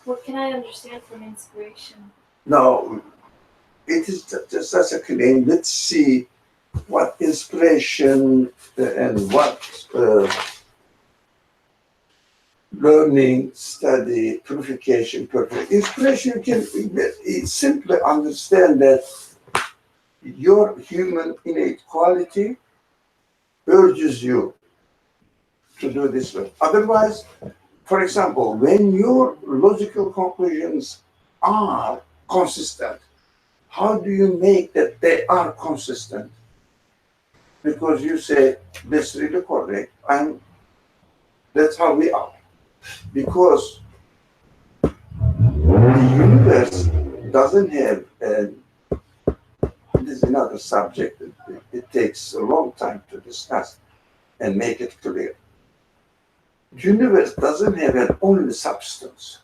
What can I understand from inspiration? Now, it is just as a claim. Let's see what inspiration and what learning, study, purification, perfect. Inspiration, you can simply understand that your human innate quality urges you to do this way. Otherwise, for example, when your logical conclusions are consistent, how do you make that they are consistent? Because you say, that's really correct, and that's how we are. Because the universe doesn't have, this is another subject, it takes a long time to discuss and make it clear. The universe doesn't have an only substance.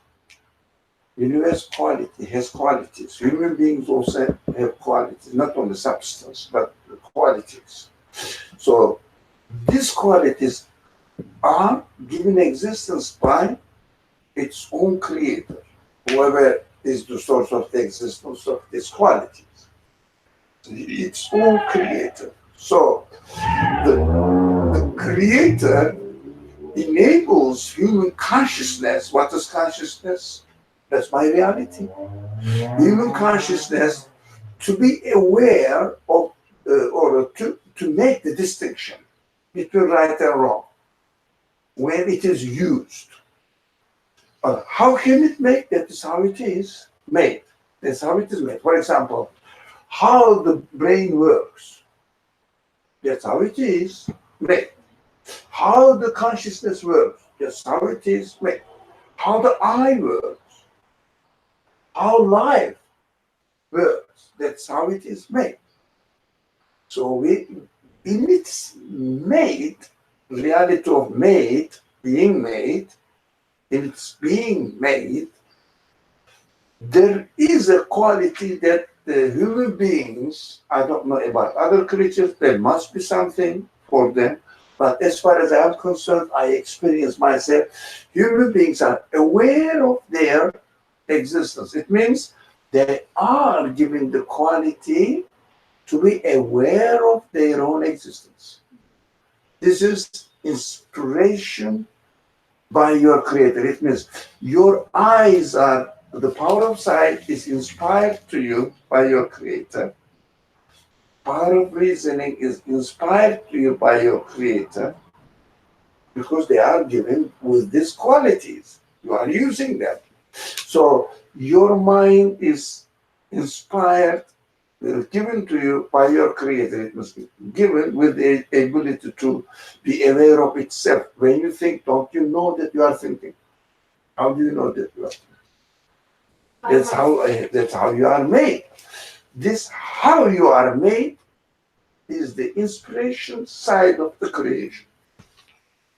Universe quality has qualities. Human beings also have qualities, not only substance, but qualities. So these qualities are given existence by its own creator, whoever is the source of the existence of these qualities. Its own creator. So the creator enables human consciousness. What is consciousness? That's my reality. Human consciousness to be aware of, or to make the distinction between right and wrong when it is used. How can it make? That is how it is made. That's how it is made. For example, how the brain works. That's how it is made. How the consciousness works. That's how it is made. How the eye works. How life works. That's how it is made. So in its made, reality of made, being made, in its being made, there is a quality that the human beings, I don't know about other creatures, there must be something for them, but as far as I'm concerned, I experience myself, human beings are aware of their existence. It means they are given the quality to be aware of their own existence. This is inspiration by your creator. It means your eyes are, the power of sight is inspired to you by your creator. Power of reasoning is inspired to you by your creator because they are given with these qualities. You are using them. So your mind is inspired, given to you by your creator. It must be given with the ability to be aware of itself. When you think, don't you know that you are thinking? How do you know that you are thinking? That's how you are made. This how you are made is the inspiration side of the creation.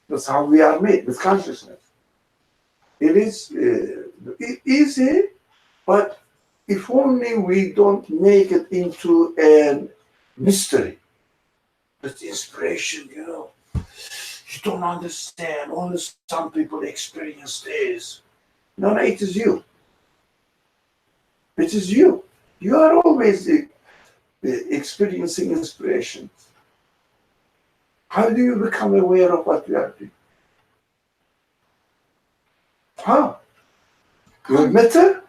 That's how we are made, with consciousness. It is easy, but if only we don't make it into a mystery. But inspiration, you don't understand. Only some people experience this. No, it is you. It is you. You are always experiencing inspiration. How do you become aware of what you are doing? How? Your matter?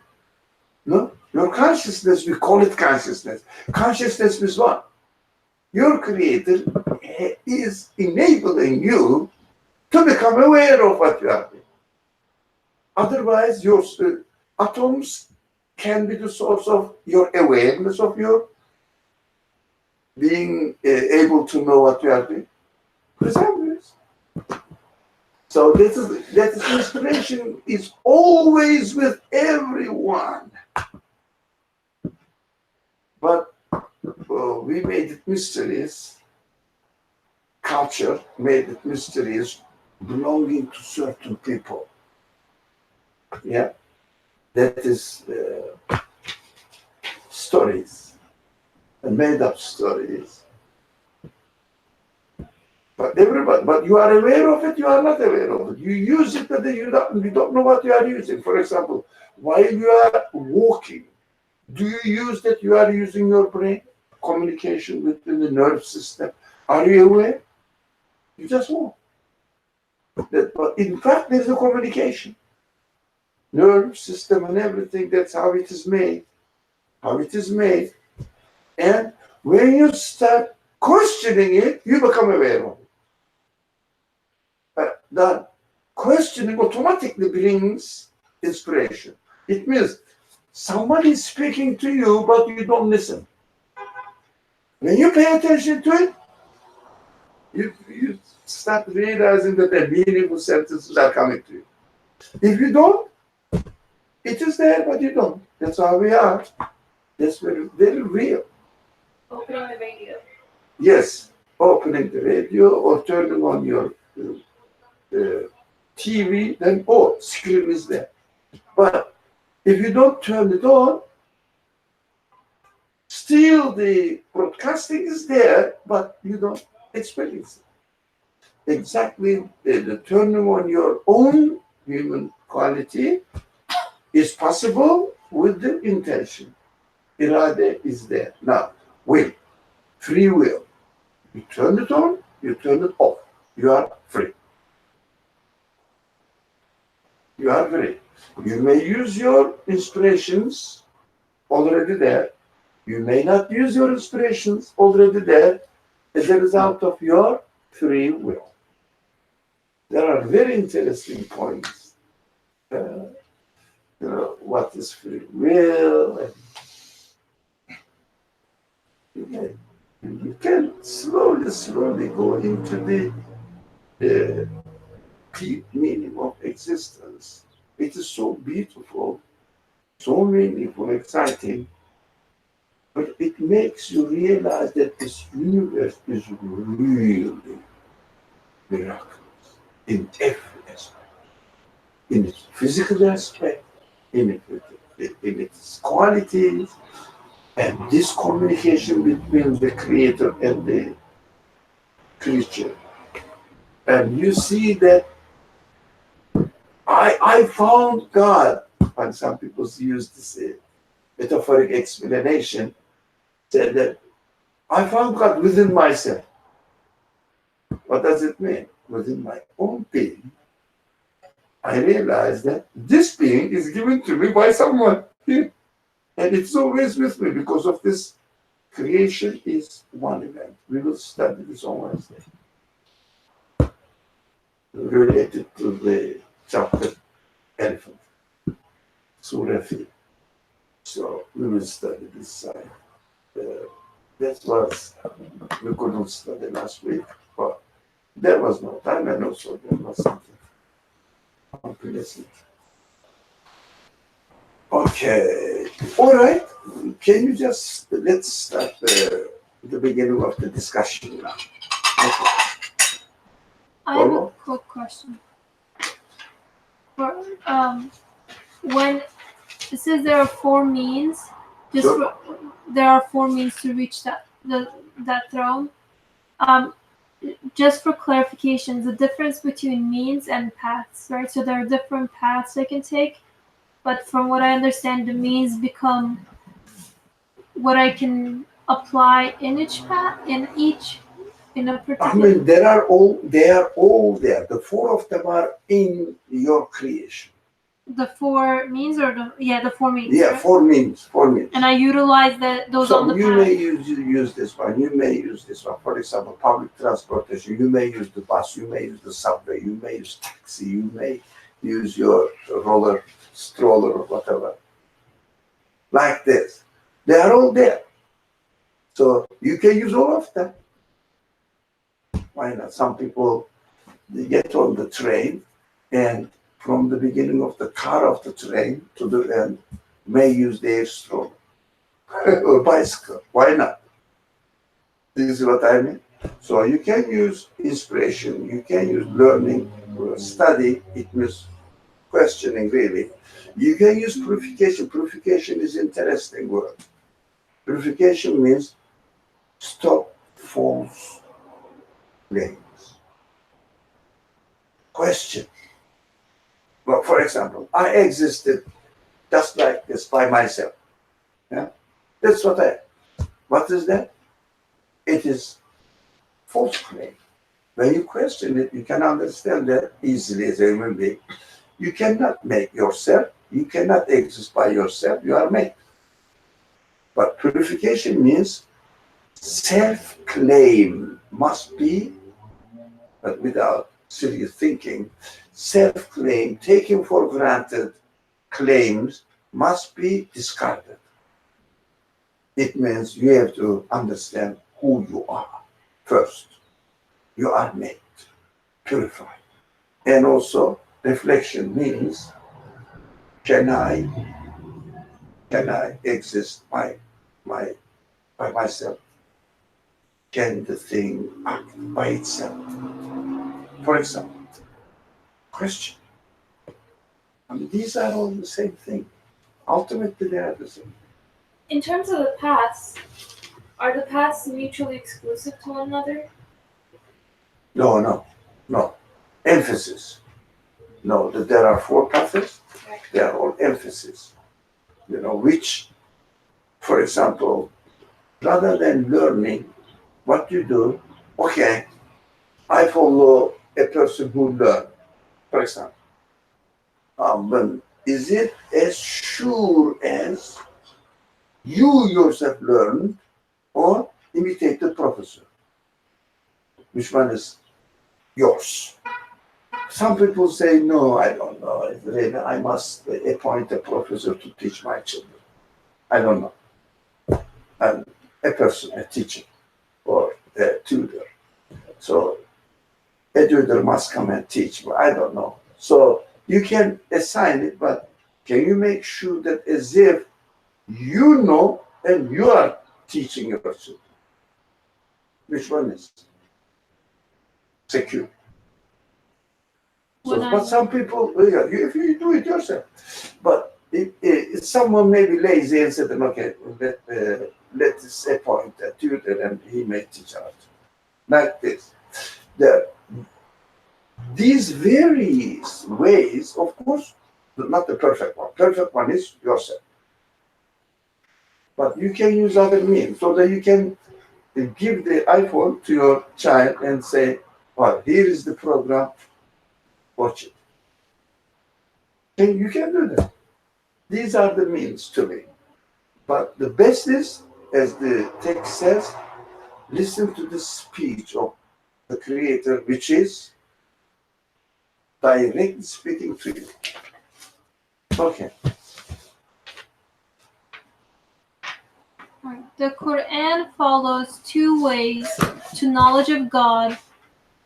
No. Your consciousness, we call it consciousness. Consciousness is what? Your creator is enabling you to become aware of what you are doing. Otherwise, your atoms can be the source of your awareness of your being able to know what you are doing. Resemblance. So that is inspiration is always with everyone. But we made it mysterious. Culture made it mysterious, belonging to certain people. Yeah, that is stories, made-up stories. But everybody, but you are aware of it. You are not aware of it. You use it, but you don't know what you are using. For example, while you are walking, do you use that you are using your brain? Communication within the nerve system. Are you aware? You just walk. But in fact, there's a communication. Nerve system and everything, that's how it is made. How it is made. And when you start questioning it, you become aware of it. That questioning automatically brings inspiration. It means somebody is speaking to you, but you don't listen. When you pay attention to it, you start realizing that the meaningful sentences are coming to you. If you don't, it is there, but you don't. That's how we are. That's very, very real. Opening the radio. Yes, opening the radio or turning on your TV, then screen is there. But if you don't turn it on, still the broadcasting is there, but you don't experience it. Exactly, the turning on your own human quality is possible with the intention. Irade is there. Now, will, free will. You turn it on, you turn it off. You are free. You are free. You may use your inspirations already there. You may not use your inspirations already there as a result of your free will. There are very interesting points. What is free will? And you can slowly go into the deep meaning of existence. It is so beautiful, so meaningful, exciting, but it makes you realize that this universe is really miraculous in every aspect. In its physical aspect, in its qualities, and this communication between the creator and the creature. And you see that I found God, and some people use this metaphoric explanation, said that I found God within myself. What does it mean? Within my own being, I realized that this being is given to me by someone here. And it's always with me because of this. Creation is one event. We will study this on Wednesday. Related to the chapter Elephant, Surah 3. So we will study this side. That was, we couldn't study last week, but there was no time and also there was something unpleasant. Okay, all right. Can you just, let's start the beginning of the discussion now. Okay. I have a quick question. For when it says there are four means, there are four means to reach that throne. Just for clarification, the difference between means and paths, right? So there are different paths I can take, but from what I understand, the means become what I can apply in each path, in a particular. I mean, they are all there. The four of them are in your creation. The four means or the four means. Yeah, right? 4 means. And I utilize those on So the you path. may use this one, you may use this one. For example, public transportation, you may use the bus, you may use the subway, you may use taxi, you may use your roller, stroller, or whatever. Like this. They are all there. So you can use all of them. Why not? Some people, they get on the train and from the beginning of the car of the train to the end, may use their stroller or bicycle. Why not? This is what I mean. So you can use inspiration, you can use learning, study, it means questioning really. You can use purification. Purification is interesting word. Purification means stop false claims. Question. Well, for example, I existed just like this by myself. Yeah? That's what is that? It is false claim. When you question it, you can understand that easily as a human being. You cannot make yourself, you cannot exist by yourself, you are made. But purification means self-claim must be, but without serious thinking, self-claim, taken for granted claims must be discarded. It means you have to understand who you are first. You are made, purified. And also reflection means can I exist by myself? Can the thing act by itself? For example, question. I mean, these are all the same thing. Ultimately, they are the same. In terms of the paths, are the paths mutually exclusive to one another? No. Emphasis. No, that there are 4 paths. They are all emphasis. Which, for example, rather than learning what you do, okay, I follow a person who learned, for example. But is it as sure as you yourself learned or imitate the professor? Which one is yours? Some people say, no, I don't know. Really, I must appoint a professor to teach my children. I don't know. I'm a person, a teacher, or a tutor. So a tutor must come and teach, but I don't know. So you can assign it, but can you make sure that as if you know and you are teaching your children? Which one is secure? So, but some people, if you do it yourself, but if someone may be lazy and said, okay, let us appoint a tutor and he may teach us. Like this. These various ways, of course, not the perfect one. Perfect one is yourself. But you can use other means so that you can give the iPhone to your child and say, well, here is the program, watch it. And you can do that. These are the means to me. But the best is, as the text says, listen to the speech of the Creator, which is directly speaking to you. Okay. The Quran follows 2 ways to knowledge of God,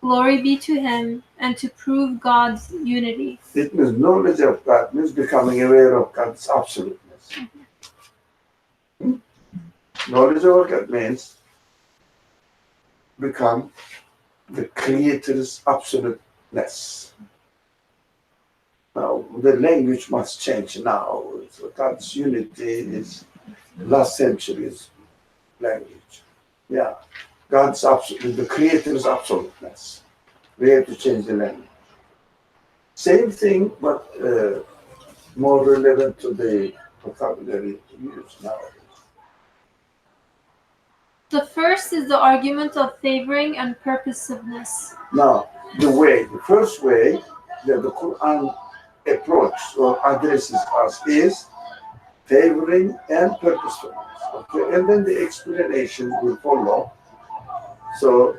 glory be to Him, and to prove God's unity. It means knowledge of God means becoming aware of God's absoluteness. Knowledge of God means become the Creator's absoluteness. Now, the language must change now. So God's unity is last century's language. Yeah, God's absolute, the Creator's absoluteness. We have to change the language. Same thing, but more relevant to the vocabulary used nowadays. The first is the argument of favoring and purposiveness. Now, the first way that the Quran approach or addresses us is favoring and purposefulness. Okay, and then the explanation will follow. So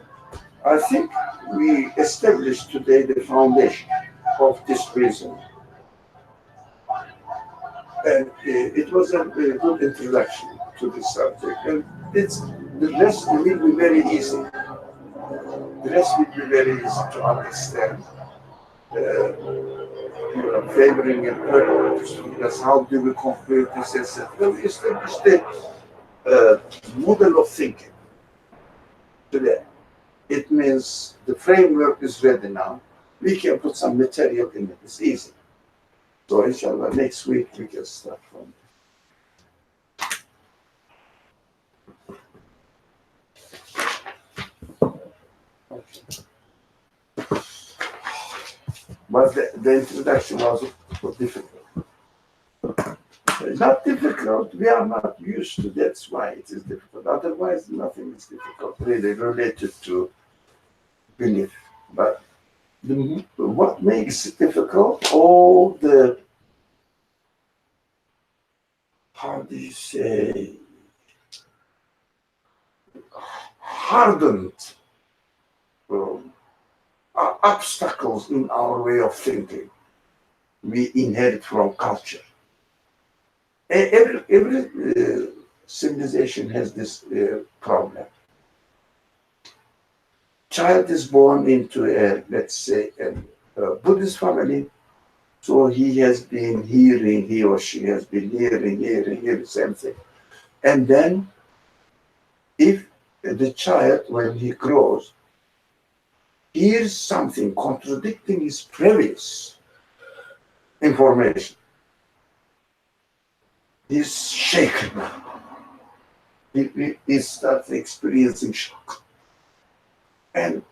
I think we established today the foundation of this reason. And it was a good introduction to this subject. And it's the rest will be very easy. The rest will be very easy to understand. Favoring and purpose. How do we conclude this, etc. We established the model of thinking today. It means the framework is ready now. We can put some material in it. It's easy. So inshallah, next week we can start from But the introduction was difficult. It's not difficult. We are not used to. That's why it is difficult. Otherwise, nothing is difficult really related to belief. But what makes it difficult? All the, how do you say, hardened obstacles in our way of thinking we inherit from culture. Every civilization has this problem. Child is born into a, let's say, a Buddhist family, so he or she has been hearing, same thing. And then, if the child, when he grows, hears something contradicting his previous information, he's shaken. He starts experiencing shock. And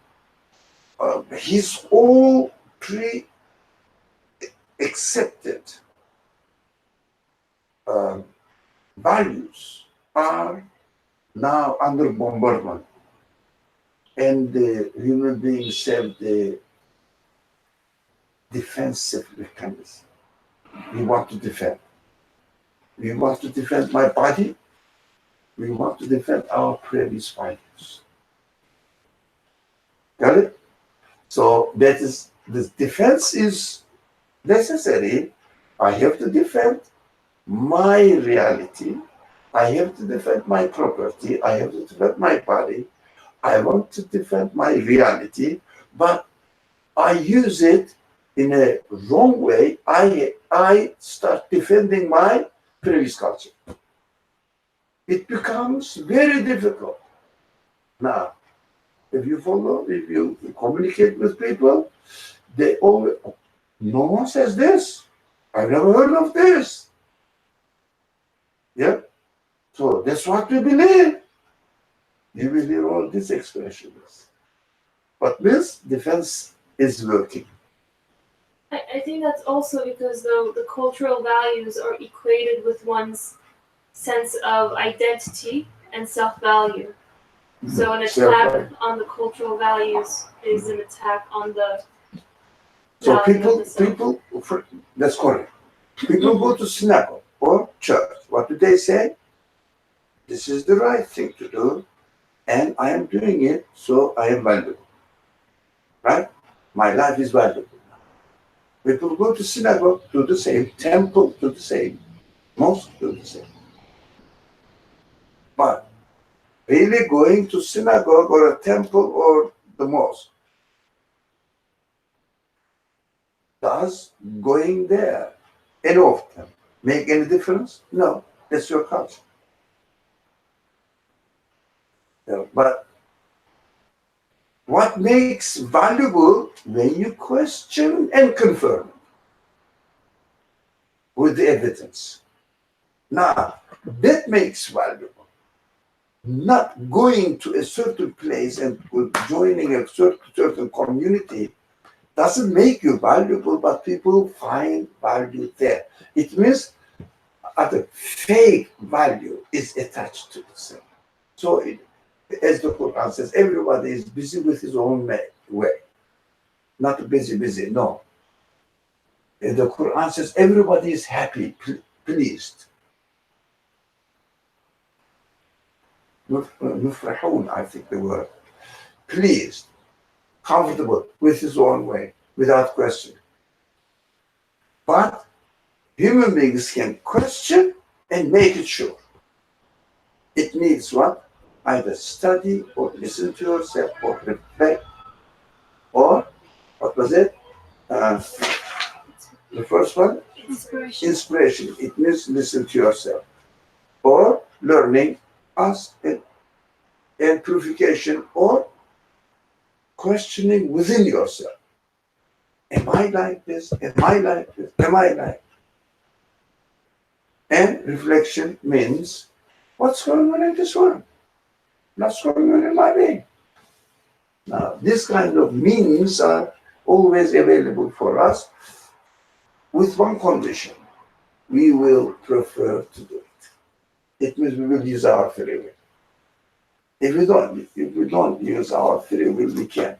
his all pre-accepted values are now under bombardment. And the human beings have the defensive mechanism. We want to defend. We want to defend my body. We want to defend our previous values. Got it? So that is, the defense is necessary. I have to defend my reality. I have to defend my property. I have to defend my body. I want to defend my reality, but I use it in a wrong way. I start defending my previous culture. It becomes very difficult. Now, if you communicate with people, they always, no one says this. I've never heard of this. Yeah? So that's what we believe. You will hear all these expressions. But this defense is working. I think that's also because the cultural values are equated with one's sense of identity and self-value. So an attack on the cultural values is an attack on the So value people, that's correct. People go to synagogue or church. What do they say? This is the right thing to do, and I am doing it, so I am valuable. Right? My life is valuable. People go to synagogue, do the same, temple, do the same, mosque, do the same. But really going to synagogue or a temple or the mosque, does going there, any of them, make any difference? No, that's your culture. But what makes valuable when you question and confirm with the evidence. Now, that makes valuable. Not going to a certain place and joining a certain community doesn't make you valuable, but people find value there. It means a fake value is attached to itself. So as the Quran says, everybody is busy with his own way. Not busy, no. The Quran says everybody is happy, pleased. Mufrahun, I think the word. Pleased, comfortable with his own way, without question. But human beings can question and make it sure. It needs what? Either study or listen to yourself or reflect or, what was it? The first one? Inspiration. Inspiration. It means listen to yourself. Or learning, ask and purification or questioning within yourself. Am I like this? Am I like this? Am I like? And reflection means what's going on in this world? What's going on in my being? Now, this kind of means are always available for us with one condition. We will prefer to do it. It means we will use our free will. If we don't use our free will, we can't.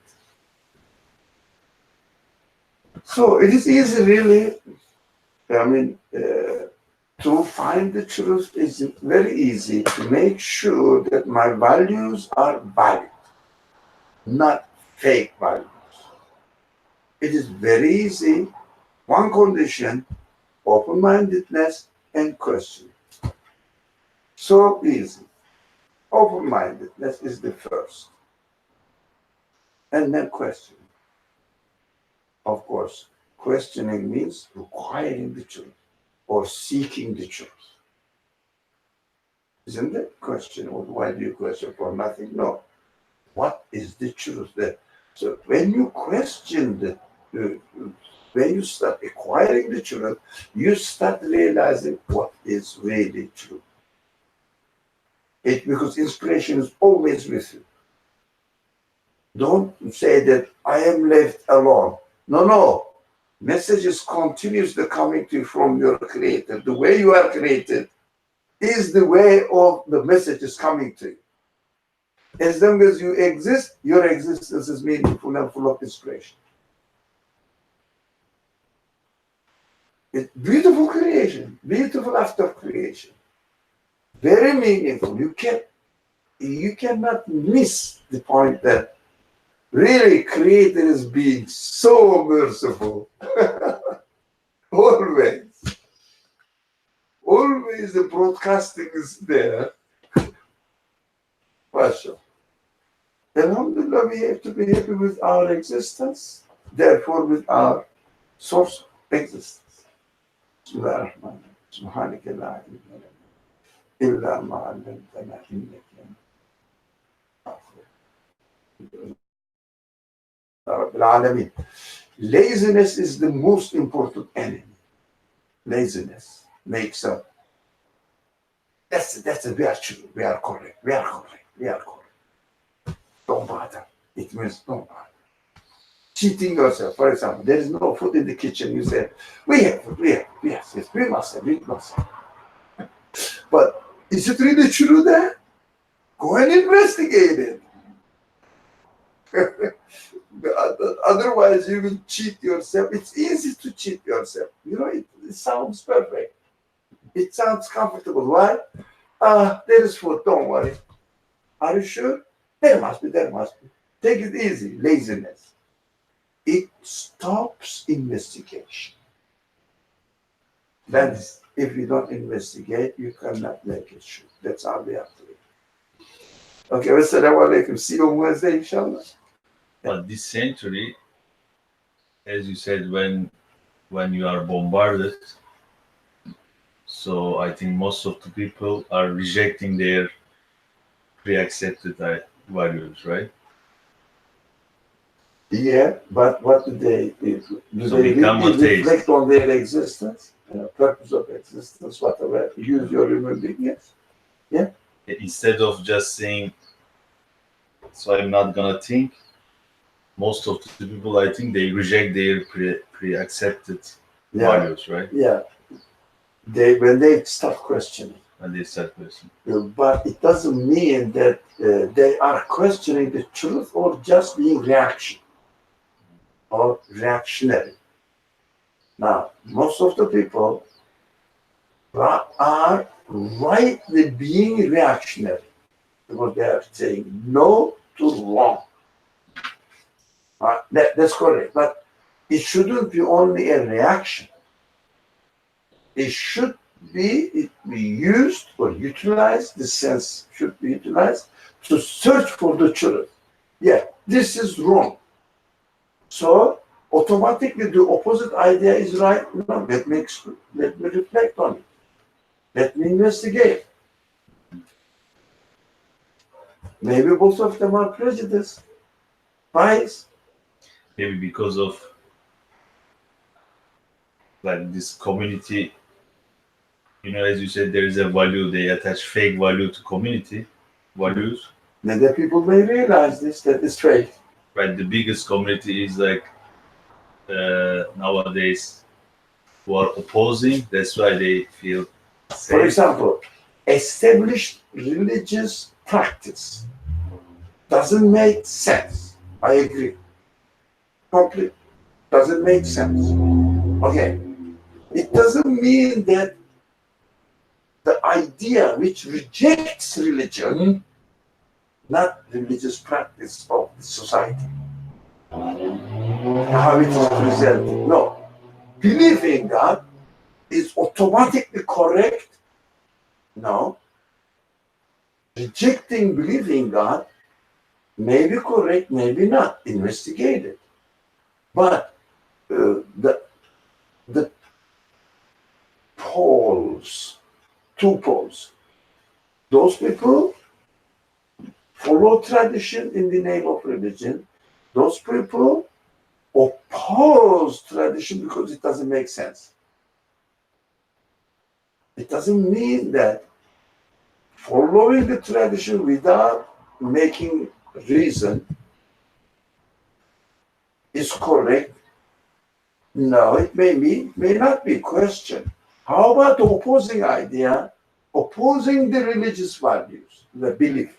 So it is easy, really. To find the truth is very easy to make sure that my values are valid, not fake values. It is very easy. One condition, open-mindedness and question. So easy. Open-mindedness is the first. And then question. Of course, questioning means requiring the truth or seeking the truth. Isn't that question? Well, why do you question for nothing? No. What is the truth there? So when you question when you start acquiring the truth, you start realizing what is really true. Because inspiration is always with you. Don't say that I am left alone. No. Message is continuously coming to you from your creator. The way you are created is the way of the message is coming to you. As long as you exist, your existence is meaningful and full of inspiration. It's beautiful creation, beautiful after creation. Very meaningful. You cannot miss the point that really Creator is being so merciful. Always the broadcasting is there. Mashallah. Alhamdulillah, we have to be happy with our existence, therefore with our source of existence. Bismillah ar-Rahman ar-Rahim. Subhanaka la ilma lana illa ma 'allamtana innaka Rabbil Alameen. Laziness is the most important enemy. Laziness makes up. That's we are true. We are correct. Don't bother. It means don't bother. Cheating yourself. For example, there is no food in the kitchen. You say, we have food. Yes, we must have. But is it really true there? Go and investigate it. Otherwise, you will cheat yourself. It's easy to cheat yourself. It sounds perfect. It sounds comfortable. Why? There is food. Don't worry. Are you sure? There must be. Take it easy. Laziness. It stops investigation. That is, if you don't investigate, you cannot make it sure. That's how we have to do. Okay, wassalamu alaikum. See you on Wednesday, inshallah. But this century, as you said, when you are bombarded, so I think most of the people are rejecting their pre-accepted values, right? Yeah, but what do they do? Do So they become really atheist. reflect on their existence, purpose of existence, whatever? Use your human being, yes? Instead of just saying, so I'm not gonna think, most of the people, I think, they reject their pre-accepted values, right? Yeah. When they start questioning. And they start questioning. But it doesn't mean that they are questioning the truth or just being reaction or reactionary. Now, most of the people are rightly being reactionary because they are saying no to wrong. That's correct, but it shouldn't be only a reaction. It should be used or utilized, the sense should be utilized to search for the truth. Yeah, this is wrong. So automatically the opposite idea is right. No, let me reflect on it. Let me investigate. Maybe both of them are prejudiced, biased. Maybe because of like this community, as you said, there is a value, they attach fake value to community values. Then the people may realize this, that it's fake. Right, the biggest community is like nowadays who are opposing, that's why they feel safe. For example, established religious practice doesn't make sense. I agree. Complete. Doesn't make sense. Okay. It doesn't mean that the idea which rejects religion, not religious practice of the society, how it is presented. No. Believing God is automatically correct. No. Rejecting believing God may be correct, maybe not. Investigate it. But the poles, two poles, those people follow tradition in the name of religion. Those people oppose tradition because it doesn't make sense. It doesn't mean that following the tradition without making reason is correct. No, it may not be questioned. How about the opposing idea, opposing the religious values, the belief?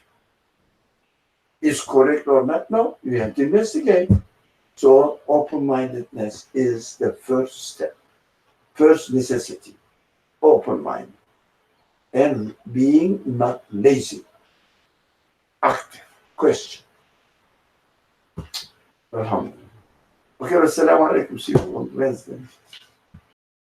Is correct or not? No, you have to investigate. So open-mindedness is the first step, first necessity, open-minded. And being not lazy, active, question. Alhamdulillah. Okay, assalamu alaikum. See you on Wednesday.